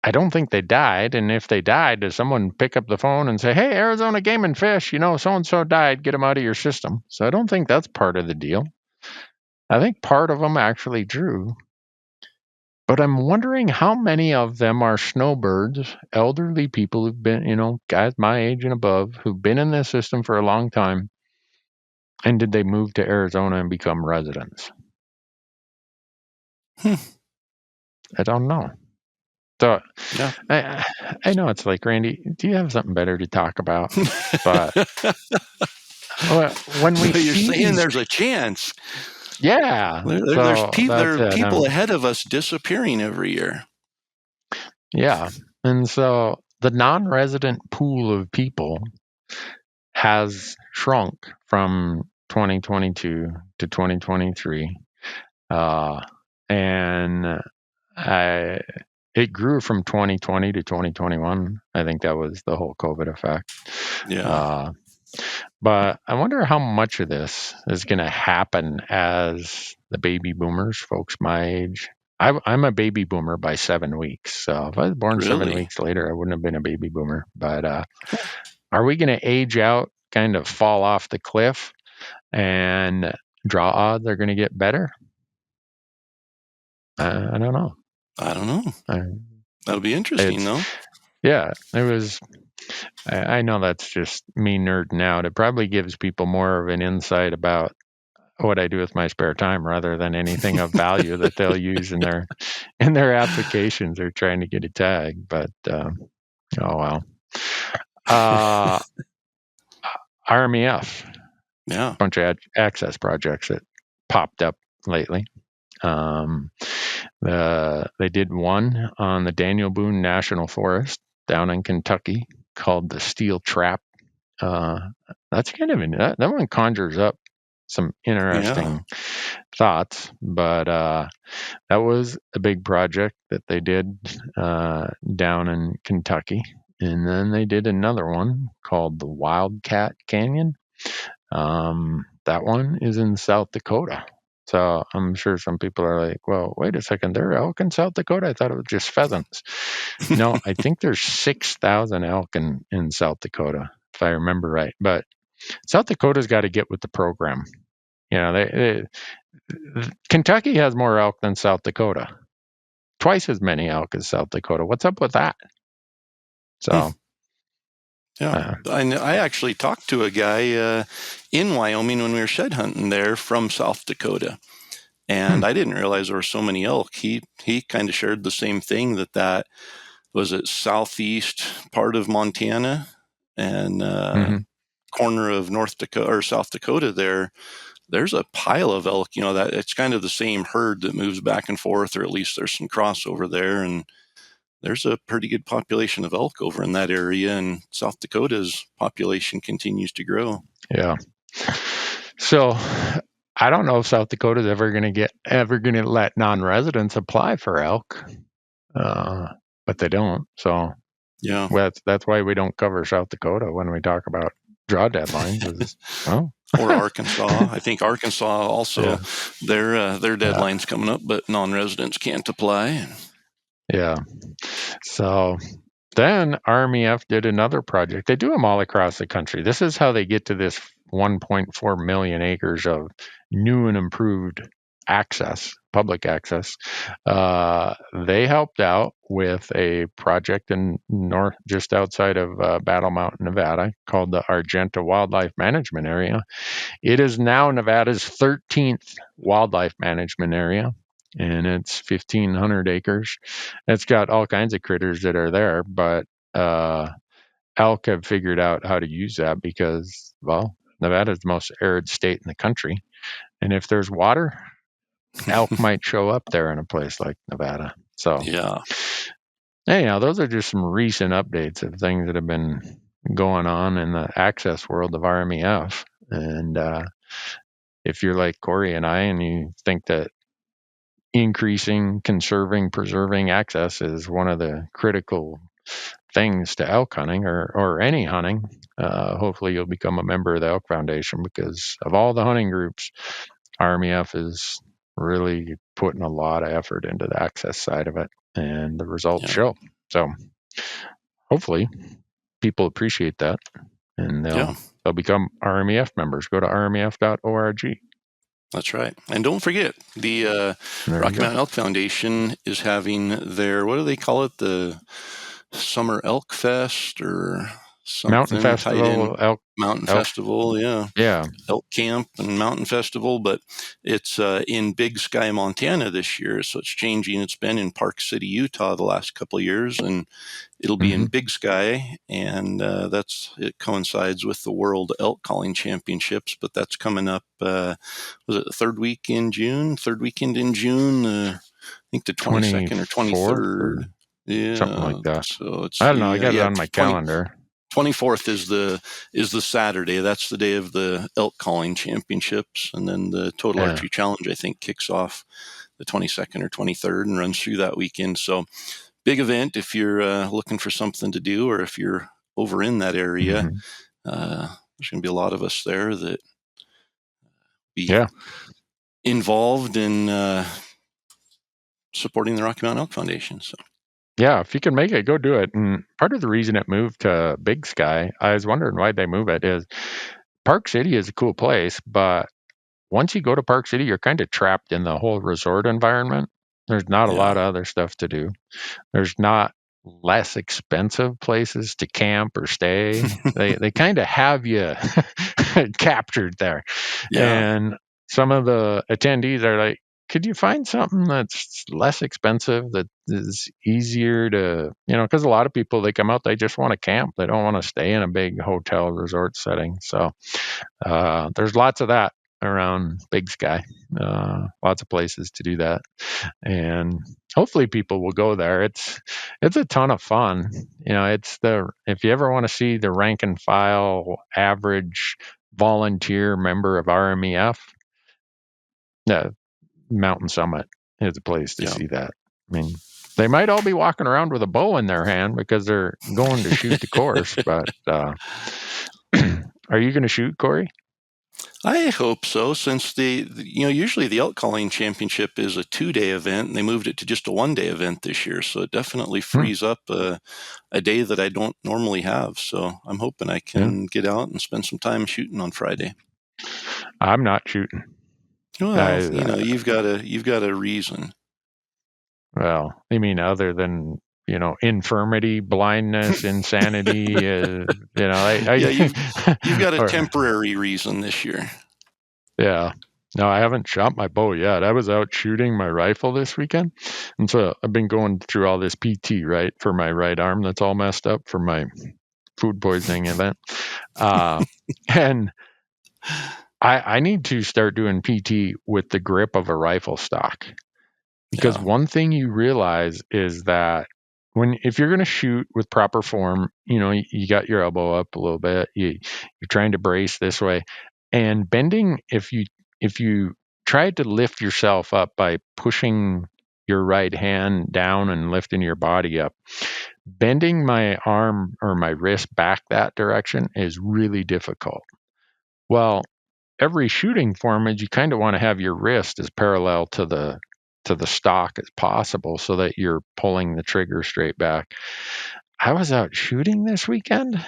I don't think they died. And if they died, does someone pick up the phone and say, hey, Arizona Game and Fish, so-and-so died, get them out of your system? So I don't think that's part of the deal. I think part of them actually drew. But I'm wondering how many of them are snowbirds, elderly people who've been, guys my age and above, who've been in this system for a long time. And did they move to Arizona and become residents? I don't know. So yeah. I know it's like, Randy, do you have something better to talk about? But when we you're saying there's a chance. Yeah. There are people ahead of us disappearing every year. Yeah. And so the non-resident pool of people has shrunk from 2022 to 2023. And it grew from 2020 to 2021. I think that was the whole COVID effect. Yeah. But I wonder how much of this is going to happen as the baby boomers, folks my age. I'm a baby boomer by 7 weeks. So if I was born 7 Really? weeks later, I wouldn't have been a baby boomer. But are we going to age out, kind of fall off the cliff, and draw odds are going to get better? I don't know. I don't know. That'll be interesting, though. Yeah, it was. I know that's just me nerding out. It probably gives people more of an insight about what I do with my spare time rather than anything of value that they'll use in their applications or trying to get a tag. But oh well. RMEF, Yeah. a bunch of access projects that popped up lately. They did one on the Daniel Boone National Forest down in Kentucky called the Steel Trap. That's kind of that one conjures up some interesting thoughts, but that was a big project that they did down in Kentucky. And then they did another one called the Wildcat Canyon. That one is in South Dakota. So I'm sure some people are like, well, wait a second, there are elk in South Dakota? I thought it was just pheasants. No, I think there's 6,000 elk in South Dakota, if I remember right. But South Dakota's got to get with the program. You know, Kentucky has more elk than South Dakota. Twice as many elk as South Dakota. What's up with that? So, yeah, I actually talked to a guy in Wyoming when we were shed hunting there from South Dakota, and I didn't realize there were so many elk. He kind of shared the same thing, that was it southeast part of Montana and corner of North Dakota or South Dakota there. There's a pile of elk, that it's kind of the same herd that moves back and forth, or at least there's some crossover there. And there's a pretty good population of elk over in that area, and South Dakota's population continues to grow. Yeah. So I don't know if South Dakota's ever going to let non-residents apply for elk, but they don't. So yeah, that's why we don't cover South Dakota when we talk about draw deadlines. Or Arkansas. I think Arkansas also, their deadline's coming up, but non-residents can't apply. Yeah. So then RMEF did another project. They do them all across the country. This is how they get to this 1.4 million acres of new and improved public access. They helped out with a project in just outside of Battle Mountain, Nevada, called the Argenta Wildlife Management Area. It is now Nevada's 13th wildlife management area, and it's 1,500 acres. It's got all kinds of critters that are there, but elk have figured out how to use that because, well, Nevada is the most arid state in the country. And if there's water, elk might show up there in a place like Nevada. So, anyhow, those are just some recent updates of things that have been going on in the access world of RMEF. And if you're like Corey and I, and you think that increasing, conserving, preserving access is one of the critical things to elk hunting or any hunting, hopefully you'll become a member of the Elk Foundation, because of all the hunting groups, RMEF is really putting a lot of effort into the access side of it, and the results show. So hopefully people appreciate that, and they'll become RMEF members. Go to rmef.org. That's right. And don't forget, the Rocky Mountain Elk Foundation is having their, what do they call it? The Summer Elk Fest or something? Mountain Festival. Mountain Festival, yeah. Elk Camp and Mountain Festival, but it's in Big Sky, Montana this year. So it's changing. It's been in Park City, Utah the last couple of years, and it'll be in Big Sky, and it coincides with the World Elk Calling Championships, but that's coming up, was it the third weekend in June, I think the 22nd or 23rd. Something like that. So it's I don't know. I got it on my calendar. 24th is the Saturday. That's the day of the elk calling championships, and then the total archery challenge, I think, kicks off the 22nd or 23rd and runs through that weekend. So big event if you're looking for something to do, or if you're over in that area. There's going to be a lot of us there that be involved in supporting the Rocky Mountain Elk Foundation. So. Yeah, if you can make it, go do it. And part of the reason it moved to Big Sky, I was wondering why they move it, is Park City is a cool place, but once you go to Park City, you're kind of trapped in the whole resort environment. There's not a lot of other stuff to do. There's not less expensive places to camp or stay. They kind of have you captured there. And some of the attendees are like, could you find something that's less expensive, that is easier to, because a lot of people, they come out, they just want to camp. They don't want to stay in a big hotel resort setting. So there's lots of that around Big Sky. Lots of places to do that. And hopefully people will go there. It's a ton of fun. If you ever want to see the rank and file average volunteer member of RMEF, Mountain Summit is a place to see that. I mean, they might all be walking around with a bow in their hand because they're going to shoot the course, but are you going to shoot, Corey? I hope so, since usually the elk calling championship is a 2-day event, and they moved it to just a 1-day event this year. So it definitely frees up a day that I don't normally have. So I'm hoping I can get out and spend some time shooting on Friday. I'm not shooting. Well, you've got a reason. Well, you mean other than infirmity, blindness, insanity? You've got a temporary reason this year. Yeah. No, I haven't shot my bow yet. I was out shooting my rifle this weekend, and so I've been going through all this PT, right, for my right arm that's all messed up for my food poisoning event, and I need to start doing PT with the grip of a rifle stock, because one thing you realize is that if you're going to shoot with proper form, you got your elbow up a little bit, you're trying to brace this way, and bending, if you try to lift yourself up by pushing your right hand down and lifting your body up, bending my arm or my wrist back that direction is really difficult. Well, every shooting form is you kind of want to have your wrist as parallel to the stock as possible so that you're pulling the trigger straight back. I was out shooting this weekend,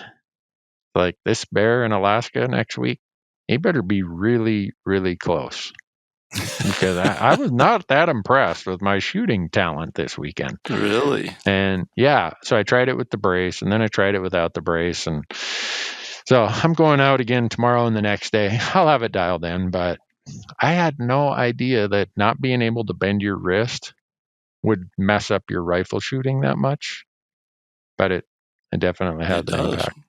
like this bear in Alaska next week. He better be really, really close, because I was not that impressed with my shooting talent this weekend. Really? And so I tried it with the brace, and then I tried it without the brace. And so I'm going out again tomorrow and the next day. I'll have it dialed in, but I had no idea that not being able to bend your wrist would mess up your rifle shooting that much. But it definitely had an impact.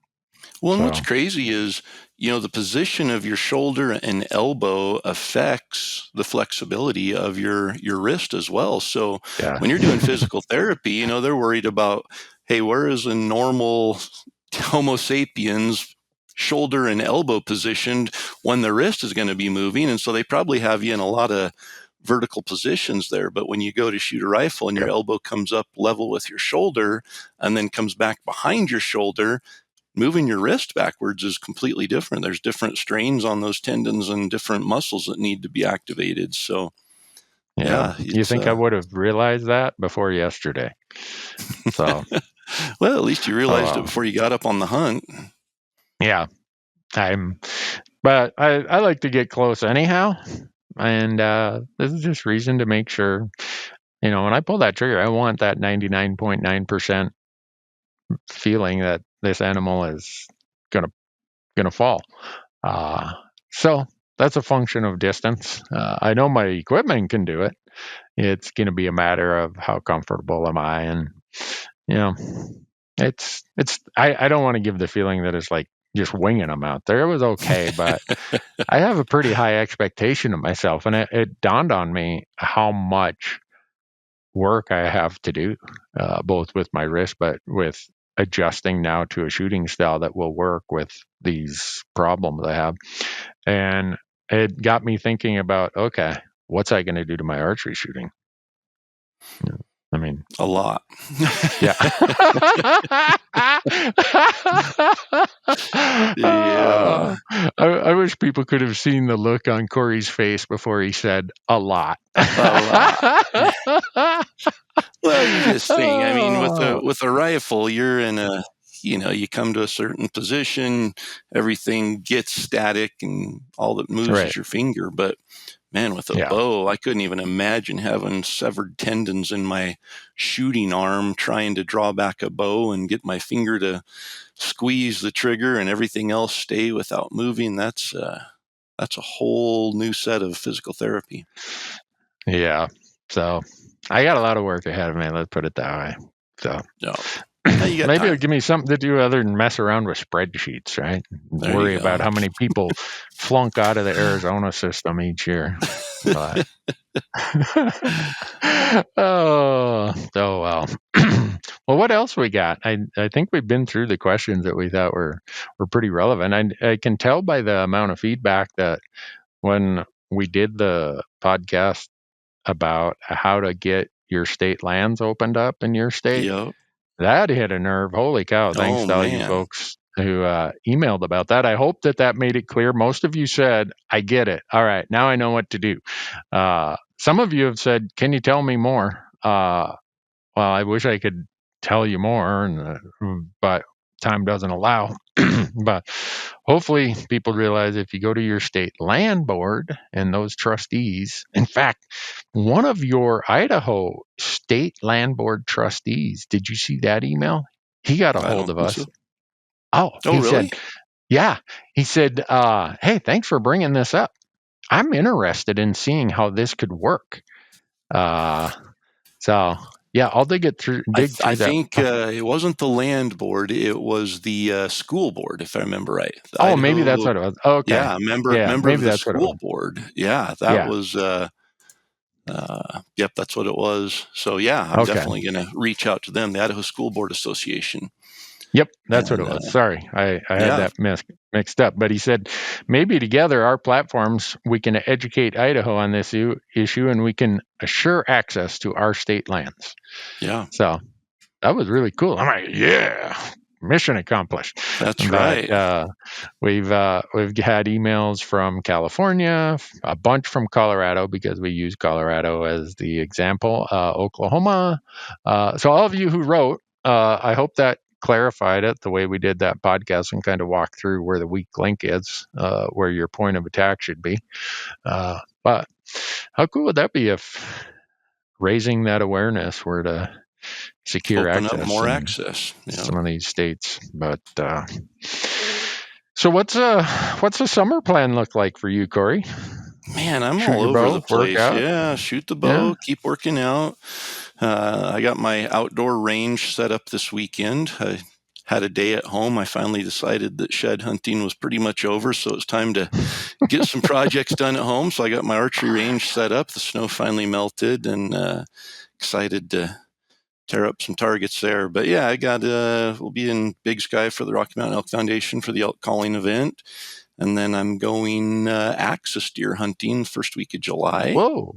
Well, and what's crazy is, the position of your shoulder and elbow affects the flexibility of your wrist as well. So when you're doing physical therapy, they're worried about, hey, where is a normal Homo sapiens shoulder and elbow positioned when the wrist is going to be moving? And so they probably have you in a lot of vertical positions there. But when you go to shoot a rifle and your elbow comes up level with your shoulder and then comes back behind your shoulder, moving your wrist backwards is completely different. There's different strains on those tendons and different muscles that need to be activated. So, you think I would have realized that before yesterday? So, well, at least you realized it before you got up on the hunt. Yeah, but I like to get close anyhow, and this is just reason to make sure. When I pull that trigger, I want that 99.9% feeling that this animal is gonna fall. So that's a function of distance. I know my equipment can do it. It's going to be a matter of how comfortable am I, and it's. I don't want to give the feeling that it's like just winging them out there. It was okay, but I have a pretty high expectation of myself, and it dawned on me how much work I have to do, both with my wrist, but with adjusting now to a shooting style that will work with these problems I have. And it got me thinking about, okay, what's I going to do to my archery shooting? I mean, a lot. yeah. Yeah. I wish people could have seen the look on Corey's face before he said a lot. A lot. Well, you just think, I mean, with a rifle, you're in a, you come to a certain position, everything gets static, and all that moves Right. is your finger. But man, with a Yeah. bow, I couldn't even imagine having severed tendons in my shooting arm, trying to draw back a bow and get my finger to squeeze the trigger and everything else stay without moving. That's a whole new set of physical therapy. Yeah. So I got a lot of work ahead of me. Let's put it that way. So No. You got maybe time. it'll give me something to do other than mess around with spreadsheets, right? There Worry you go. about how many people flunk out of the Arizona system each year. But oh well. Well, what else we got? I think we've been through the questions that we thought were pretty relevant. I can tell by the amount of feedback that when we did the podcast about how to get your state lands opened up in your state, Yep. that hit a nerve. Holy cow. Thanks Oh, to all you man. folks who emailed about that. I hope that made it clear. Most of you said, I get it. All right, now I know what to do. Some of you have said, can you tell me more? Well, I wish I could tell you more, but time doesn't allow. But hopefully people realize if you go to your state land board and those trustees, in fact, one of your Idaho state land board trustees, did you see that email? He got a I hold don't of think us. so. Oh, he Really? said, yeah. He said, hey, thanks for bringing this up. I'm interested in seeing how this could work. So yeah, I'll dig through I that. think it wasn't the land board; it was the school board, if I remember right. The Oh, maybe that's Idaho, what it was. Okay. yeah, member Yeah, of maybe the that's what it school was. board. Yeah, that Yeah. was. Yep, that's what it was. So yeah, I'm Okay. definitely going to reach out to them, the Idaho School Board Association. Yep, that's what it And was. Sorry, I had yeah, that mixed up. But he said maybe together our platforms we can educate Idaho on this issue and we can assure access to our state lands. yeah, So that was really cool. I'm like, yeah, mission accomplished. that's But right. we've had emails from California, a bunch from Colorado because we use Colorado as the example. Oklahoma. So all of you who wrote, I hope that clarified it the way we did that podcast and kind of walk through where the weak link is, where your point of attack should be. But how cool would that be if raising that awareness were to secure Open up access more in access. Yeah. some of these states? But so what's a summer plan look like for you, Corey? Man, I'm Shoot all your over the bow, work place. out. Yeah, shoot the Yeah. bow, keep working out. I got my outdoor range set up this weekend. I had a day at home. I finally decided that shed hunting was pretty much over, so it's time to get some projects done at home. So I got my archery range set up. The snow finally melted, and excited to tear up some targets there. But yeah, I got we'll be in Big Sky for the Rocky Mountain Elk Foundation for the elk calling event. And then I'm going axis deer hunting first week of July. Whoa.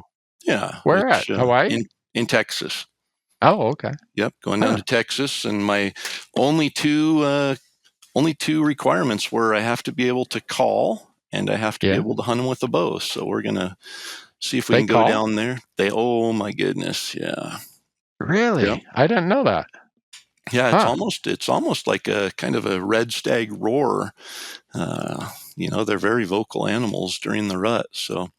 Yeah. Where at? Hawaii? In Texas. Oh, okay. Yep. Going down to Texas. And my only two requirements were I have to be able to call and I have to be able to hunt them with a bow. So we're going to see if we can go down there. Oh my goodness. Yeah. Really? Yep. I didn't know that. Yeah, it's almost like a kind of a red stag roar. They're very vocal animals during the rut. So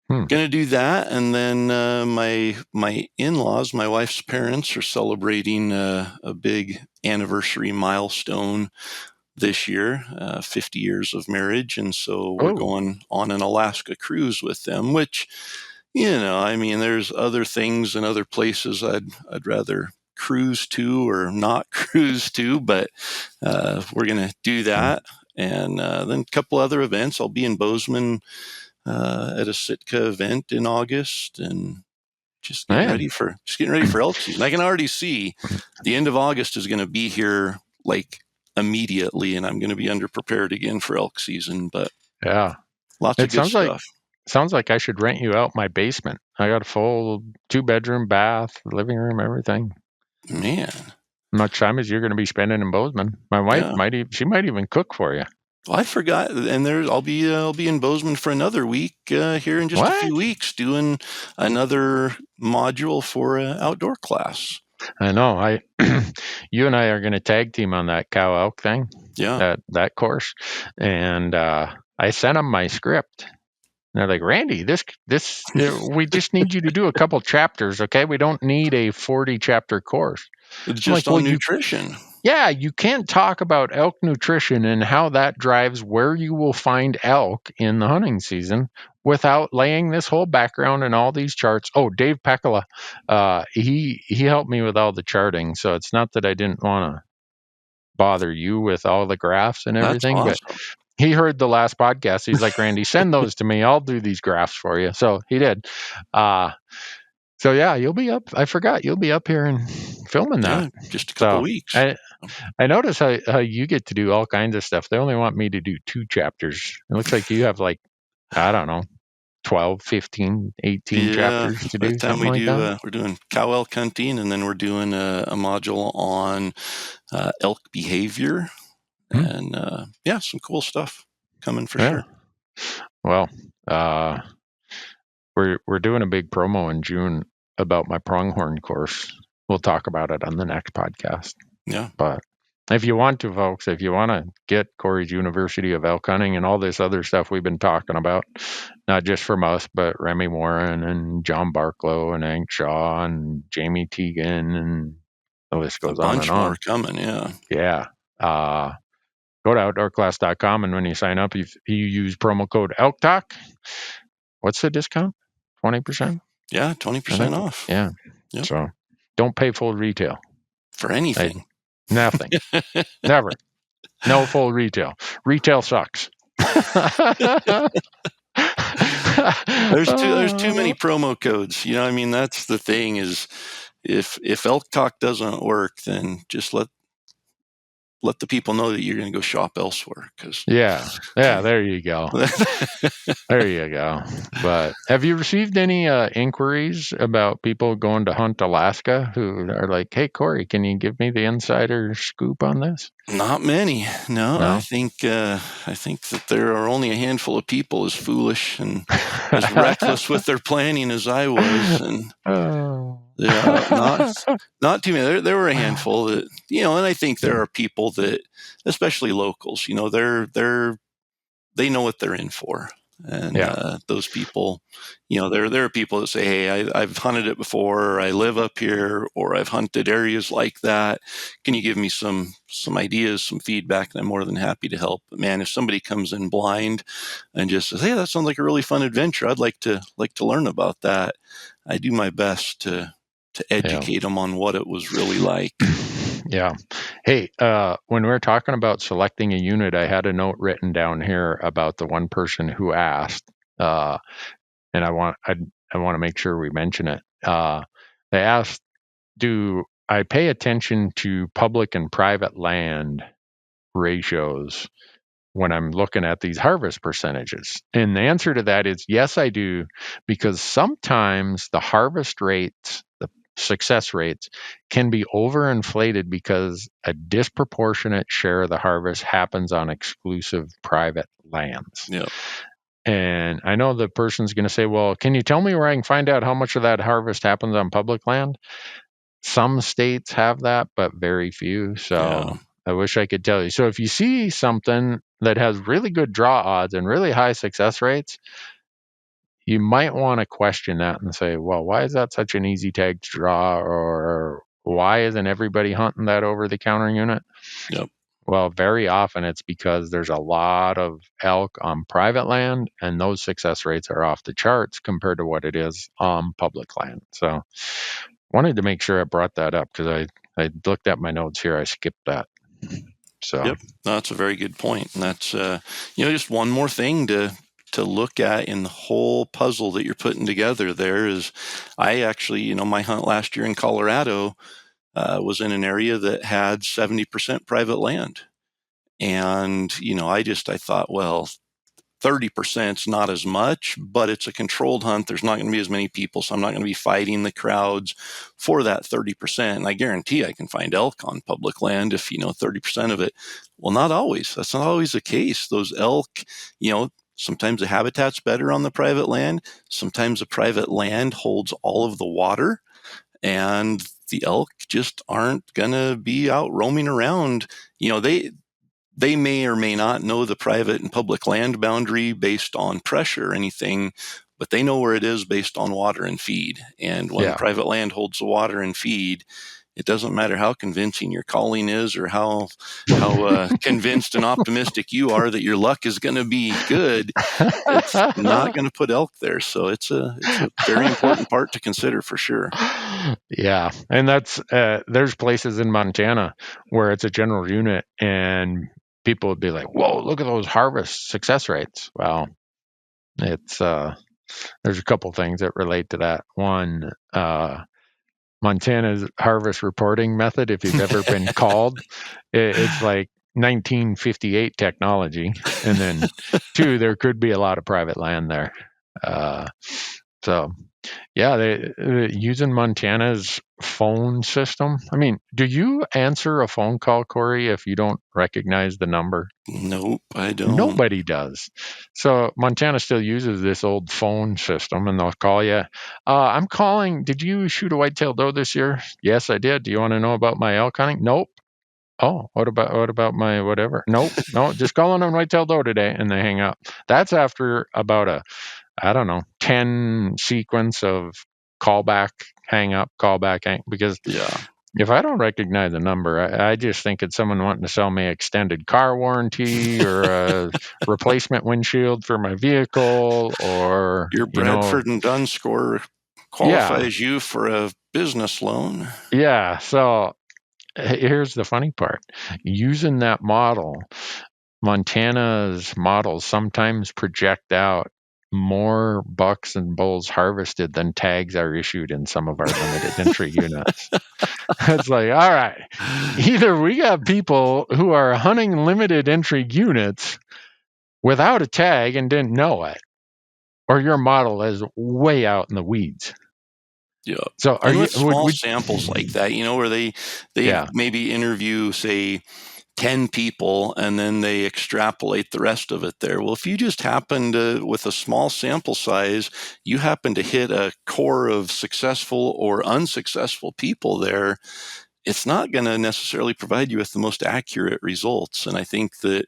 going to do that. And then my in-laws, my wife's parents, are celebrating a big anniversary milestone this year, 50 years of marriage. And so we're going on an Alaska cruise with them, which, there's other things and other places I'd rather cruise to or not cruise to, but we're going to do that. And then a couple other events. I'll be in Bozeman at a Sitka event in August, and just getting ready for elk season. I can already see the end of August is going to be here like immediately, and I'm going to be underprepared again for elk season. But yeah, lots of good stuff. Sounds like I should rent you out my basement. I got a full 2-bedroom, bath, living room, everything. Man, much time as you're going to be spending in Bozeman. My wife might even cook for you. Well, I forgot, and I'll be in Bozeman for another week here in just a few weeks, doing another module for an outdoor class. I know. You and I are going to tag team on that cow elk thing. Yeah, that course, and I sent them my script. And they're like, Randy, this we just need you to do a couple chapters, okay? We don't need a 40-chapter course. It's just on nutrition. You can't talk about elk nutrition and how that drives where you will find elk in the hunting season without laying this whole background and all these charts. Oh, Dave Pekala, he helped me with all the charting, so it's not that I didn't want to bother you with all the graphs and everything. That's awesome. But he heard the last podcast. He's like, Randy, send those to me. I'll do these graphs for you. So he did. So yeah, you'll be up. I forgot you'll be up here and filming that. Yeah, just a couple weeks. I notice how you get to do all kinds of stuff. They only want me to do 2 chapters. It looks like you have like, I don't know, 12, 15, 18 chapters to do. Something like that. We're doing cow elk hunting, and then we're doing a module on elk behavior, and some cool stuff coming for sure. Well, we're doing a big promo in June about my pronghorn course. We'll talk about it on the next podcast. Yeah. But if you want to, folks, if you want to get Corey's University of Elk Hunting and all this other stuff we've been talking about, not just from us, but Remy Warren and John Barklow and Hank Shaw and Jamie Teagan, and the list goes on and on. A bunch more coming, yeah. Yeah. Go to outdoorclass.com, and when you sign up, if you use promo code Elk Talk, what's the discount? 20%? Yeah, 20% off. Yeah. Yep. So don't pay full retail. For anything. Nothing. Never. No full retail. Retail sucks. There's too many promo codes. You know, I mean, that's the thing is if Elk Talk doesn't work, then just let the people know that you're going to go shop elsewhere. Yeah, there you go. There you go. But have you received any inquiries about people going to hunt Alaska who are like, hey, Corey, can you give me the insider scoop on this? Not many. No? I think that there are only a handful of people as foolish and as reckless with their planning as I was. And not too many. There were a handful that, you know, and I think there are people that, especially locals, you know, they know what they're in for. And those people, you know, there are people that say, hey, I've hunted it before, or I live up here, or I've hunted areas like that. Can you give me some ideas, some feedback? And I'm more than happy to help. But man, if somebody comes in blind and just says, hey, that sounds like a really fun adventure, I'd like to learn about that, I do my best to educate them on what it was really like. Yeah. Hey, when we were talking about selecting a unit, I had a note written down here about the one person who asked, and I want to make sure we mention it. They asked, do I pay attention to public and private land ratios when I'm looking at these harvest percentages? And the answer to that is yes, I do, because sometimes the harvest rates, the success rates, can be overinflated because a disproportionate share of the harvest happens on exclusive private lands. Yep. And I know the person's going to say, well, can you tell me where I can find out how much of that harvest happens on public land? Some states have that, but very few. So I wish I could tell you. So if you see something that has really good draw odds and really high success rates, you might want to question that and say, well, why is that such an easy tag to draw? Or why isn't everybody hunting that over-the-counter unit? Yep. Well, very often it's because there's a lot of elk on private land, and those success rates are off the charts compared to what it is on public land. So wanted to make sure I brought that up because I looked at my notes here. I skipped that. So yep, that's a very good point. And that's just one more thing to to look at in the whole puzzle that you're putting together there is, I actually, my hunt last year in Colorado was in an area that had 70% private land. And, I thought, well, 30% is not as much, but it's a controlled hunt. There's not going to be as many people, so I'm not going to be fighting the crowds for that 30%. And I guarantee I can find elk on public land if 30% of it. Well, not always. That's not always the case. Those elk, sometimes the habitat's better on the private land. Sometimes the private land holds all of the water, and the elk just aren't going to be out roaming around. They may or may not know the private and public land boundary based on pressure or anything, but they know where it is based on water and feed. And when private land holds the water and feed, it doesn't matter how convincing your calling is or how convinced and optimistic you are that your luck is going to be good. It's not going to put elk there. So it's a very important part to consider for sure. Yeah. And that's, there's places in Montana where it's a general unit and people would be like, whoa, look at those harvest success rates. Well, it's, there's a couple things that relate to that. One, Montana's harvest reporting method, if you've ever been called, it's like 1958 technology. And then two, there could be a lot of private land there. So yeah, they using Montana's phone system. I mean, do you answer a phone call, Corey, if you don't recognize the number? Nope, I don't. Nobody does. So Montana still uses this old phone system, and they'll call you. I'm calling. Did you shoot a white-tailed doe this year? Yes, I did. Do you want to know about my elk hunting? Nope. Oh, what about my whatever? Nope. No, just calling on white-tailed doe today, and they hang up. That's after about 10 sequence of callback, hang up, callback, because if I don't recognize the number, I just think it's someone wanting to sell me extended car warranty or a replacement windshield for my vehicle, or your Bradford and Dunn score qualifies you for a business loan. Yeah. So here's the funny part. Using that model, Montana's models sometimes project out more bucks and bulls harvested than tags are issued in some of our limited entry units. It's like, all right, either we got people who are hunting limited entry units without a tag and didn't know it, or your model is way out in the weeds. Yeah. So are with small samples like that, where they maybe interview, say, 10 people and then they extrapolate the rest of it there. Well, if you just happen to, with a small sample size, you happen to hit a core of successful or unsuccessful people there, it's not going to necessarily provide you with the most accurate results. And I think that,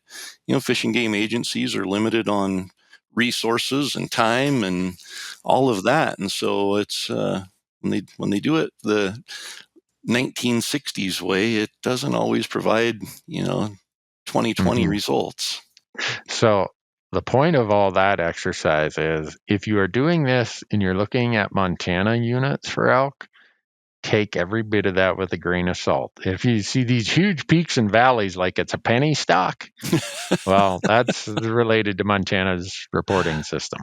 fish and game agencies are limited on resources and time and all of that. And so it's, when they do it the 1960s way, it doesn't always provide 2020 results. So the point of all that exercise is, if you are doing this and you're looking at Montana units for elk, take every bit of that with a grain of salt. If you see these huge peaks and valleys like it's a penny stock, well, that's related to Montana's reporting system.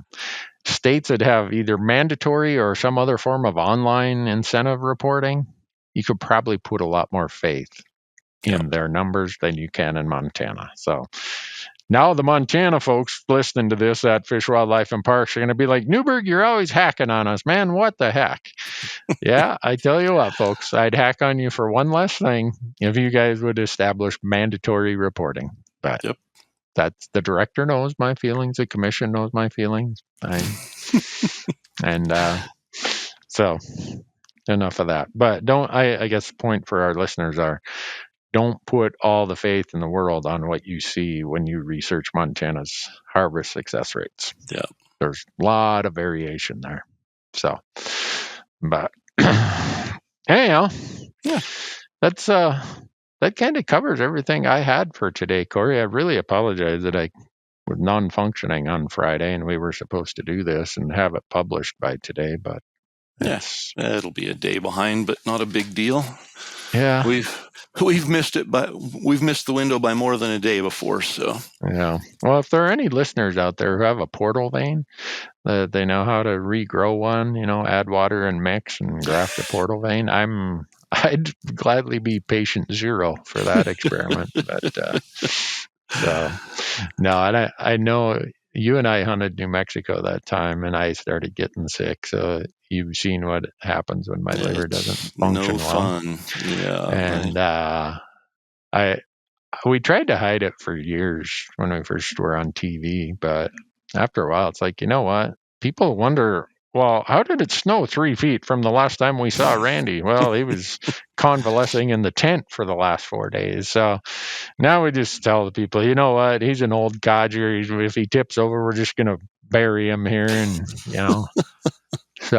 States that have either mandatory or some other form of online incentive reporting, you could probably put a lot more faith in their numbers than you can in Montana. So now the Montana folks listening to this at Fish, Wildlife, and Parks are going to be like, Newberg, you're always hacking on us, man. What the heck? Yeah, I tell you what, folks, I'd hack on you for one less thing if you guys would establish mandatory reporting. But that's, the director knows my feelings. The commission knows my feelings. So enough of that. But I guess the point for our listeners are, don't put all the faith in the world on what you see when you research Montana's harvest success rates. Yeah. There's a lot of variation there. So, but anyhow, that's that kind of covers everything I had for today, Corey. I really apologize that I was non-functioning on Friday and we were supposed to do this and have it published by today, but it'll be a day behind, but not a big deal. Yeah. We've missed it, but we've missed the window by more than a day before. So Yeah. Well, if there are any listeners out there who have a portal vein, that they know how to regrow one, add water and mix and graft a portal vein, I'd gladly be patient zero for that experiment. But so no, and I know you and I hunted New Mexico that time, and I started getting sick. So you've seen what happens when my liver doesn't it's function no well. fun. Yeah. And we tried to hide it for years when we first were on TV, but after a while, it's like, you know what? People wonder, well, how did it snow 3 feet from the last time we saw Randy? Well, he was convalescing in the tent for the last 4 days. So now we just tell the people, you know what? He's an old codger. If he tips over, we're just going to bury him here. And, so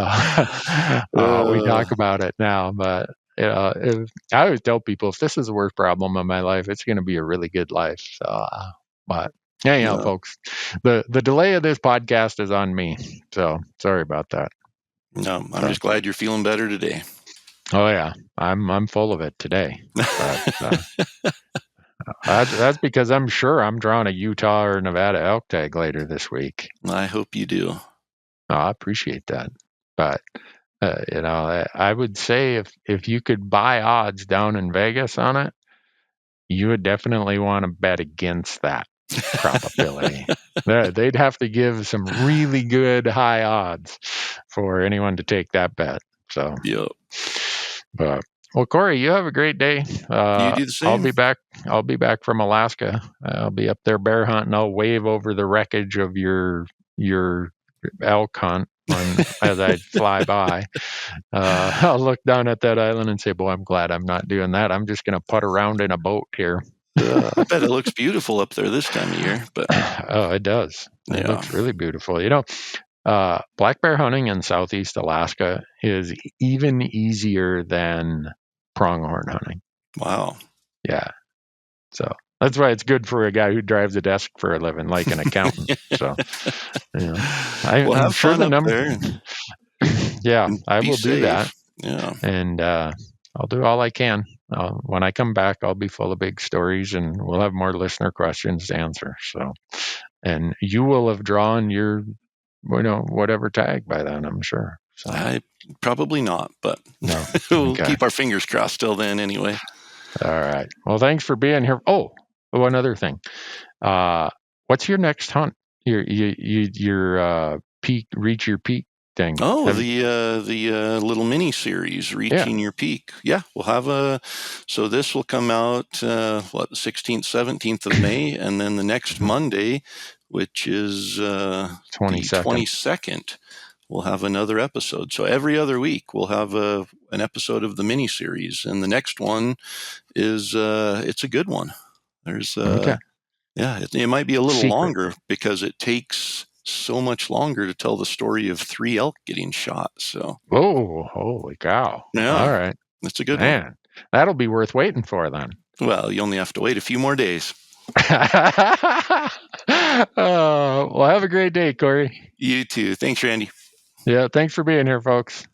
we talk about it now, but I always tell people, if this is the worst problem in my life, it's going to be a really good life. So, but anyhow, folks, the delay of this podcast is on me. So sorry about that. No, I'm just glad you're feeling better today. Oh yeah, I'm full of it today. But, that's because I'm sure I'm drawing a Utah or Nevada elk tag later this week. I hope you do. Oh, I appreciate that. But I would say if you could buy odds down in Vegas on it, you would definitely want to bet against that probability. They'd have to give some really good high odds for anyone to take that bet. So, yep. Well, Corey, you have a great day. You do the same. I'll be back from Alaska. I'll be up there bear hunting. I'll wave over the wreckage of your elk hunt as I fly by. I'll look down at that island and say, boy, I'm glad I'm not doing that. I'm just going to putt around in a boat here. I bet it looks beautiful up there this time of year. But oh, it does. It looks really beautiful. Black bear hunting in Southeast Alaska is even easier than pronghorn hunting. Wow. Yeah. So that's why it's good for a guy who drives a desk for a living, like an accountant. So, I'm sure the number. Yeah, I will do that. Yeah. And I'll do all I can. When I come back, I'll be full of big stories, and we'll have more listener questions to answer. So, and you will have drawn your, whatever tag by then, I'm sure. So. I probably not, but no. We'll keep our fingers crossed till then anyway. All right. Well, thanks for being here. Oh, one other thing. What's your next hunt? Your peak, reach your peak thing. Oh, the little mini series, Reaching Your Peak. Yeah, we'll have so this will come out, the 16th, 17th of May, and then the next Monday, which is 22nd, we'll have another episode. So every other week we'll have an episode of the mini series, and the next one is it's a good one. There's it might be a little longer because it takes so much longer to tell the story of 3 elk getting shot. So holy cow. Yeah. All right. That's a good one. That'll be worth waiting for then. Well, you only have to wait a few more days. Well, have a great day, Corey. You too. Thanks, Randy. Yeah, thanks for being here, folks.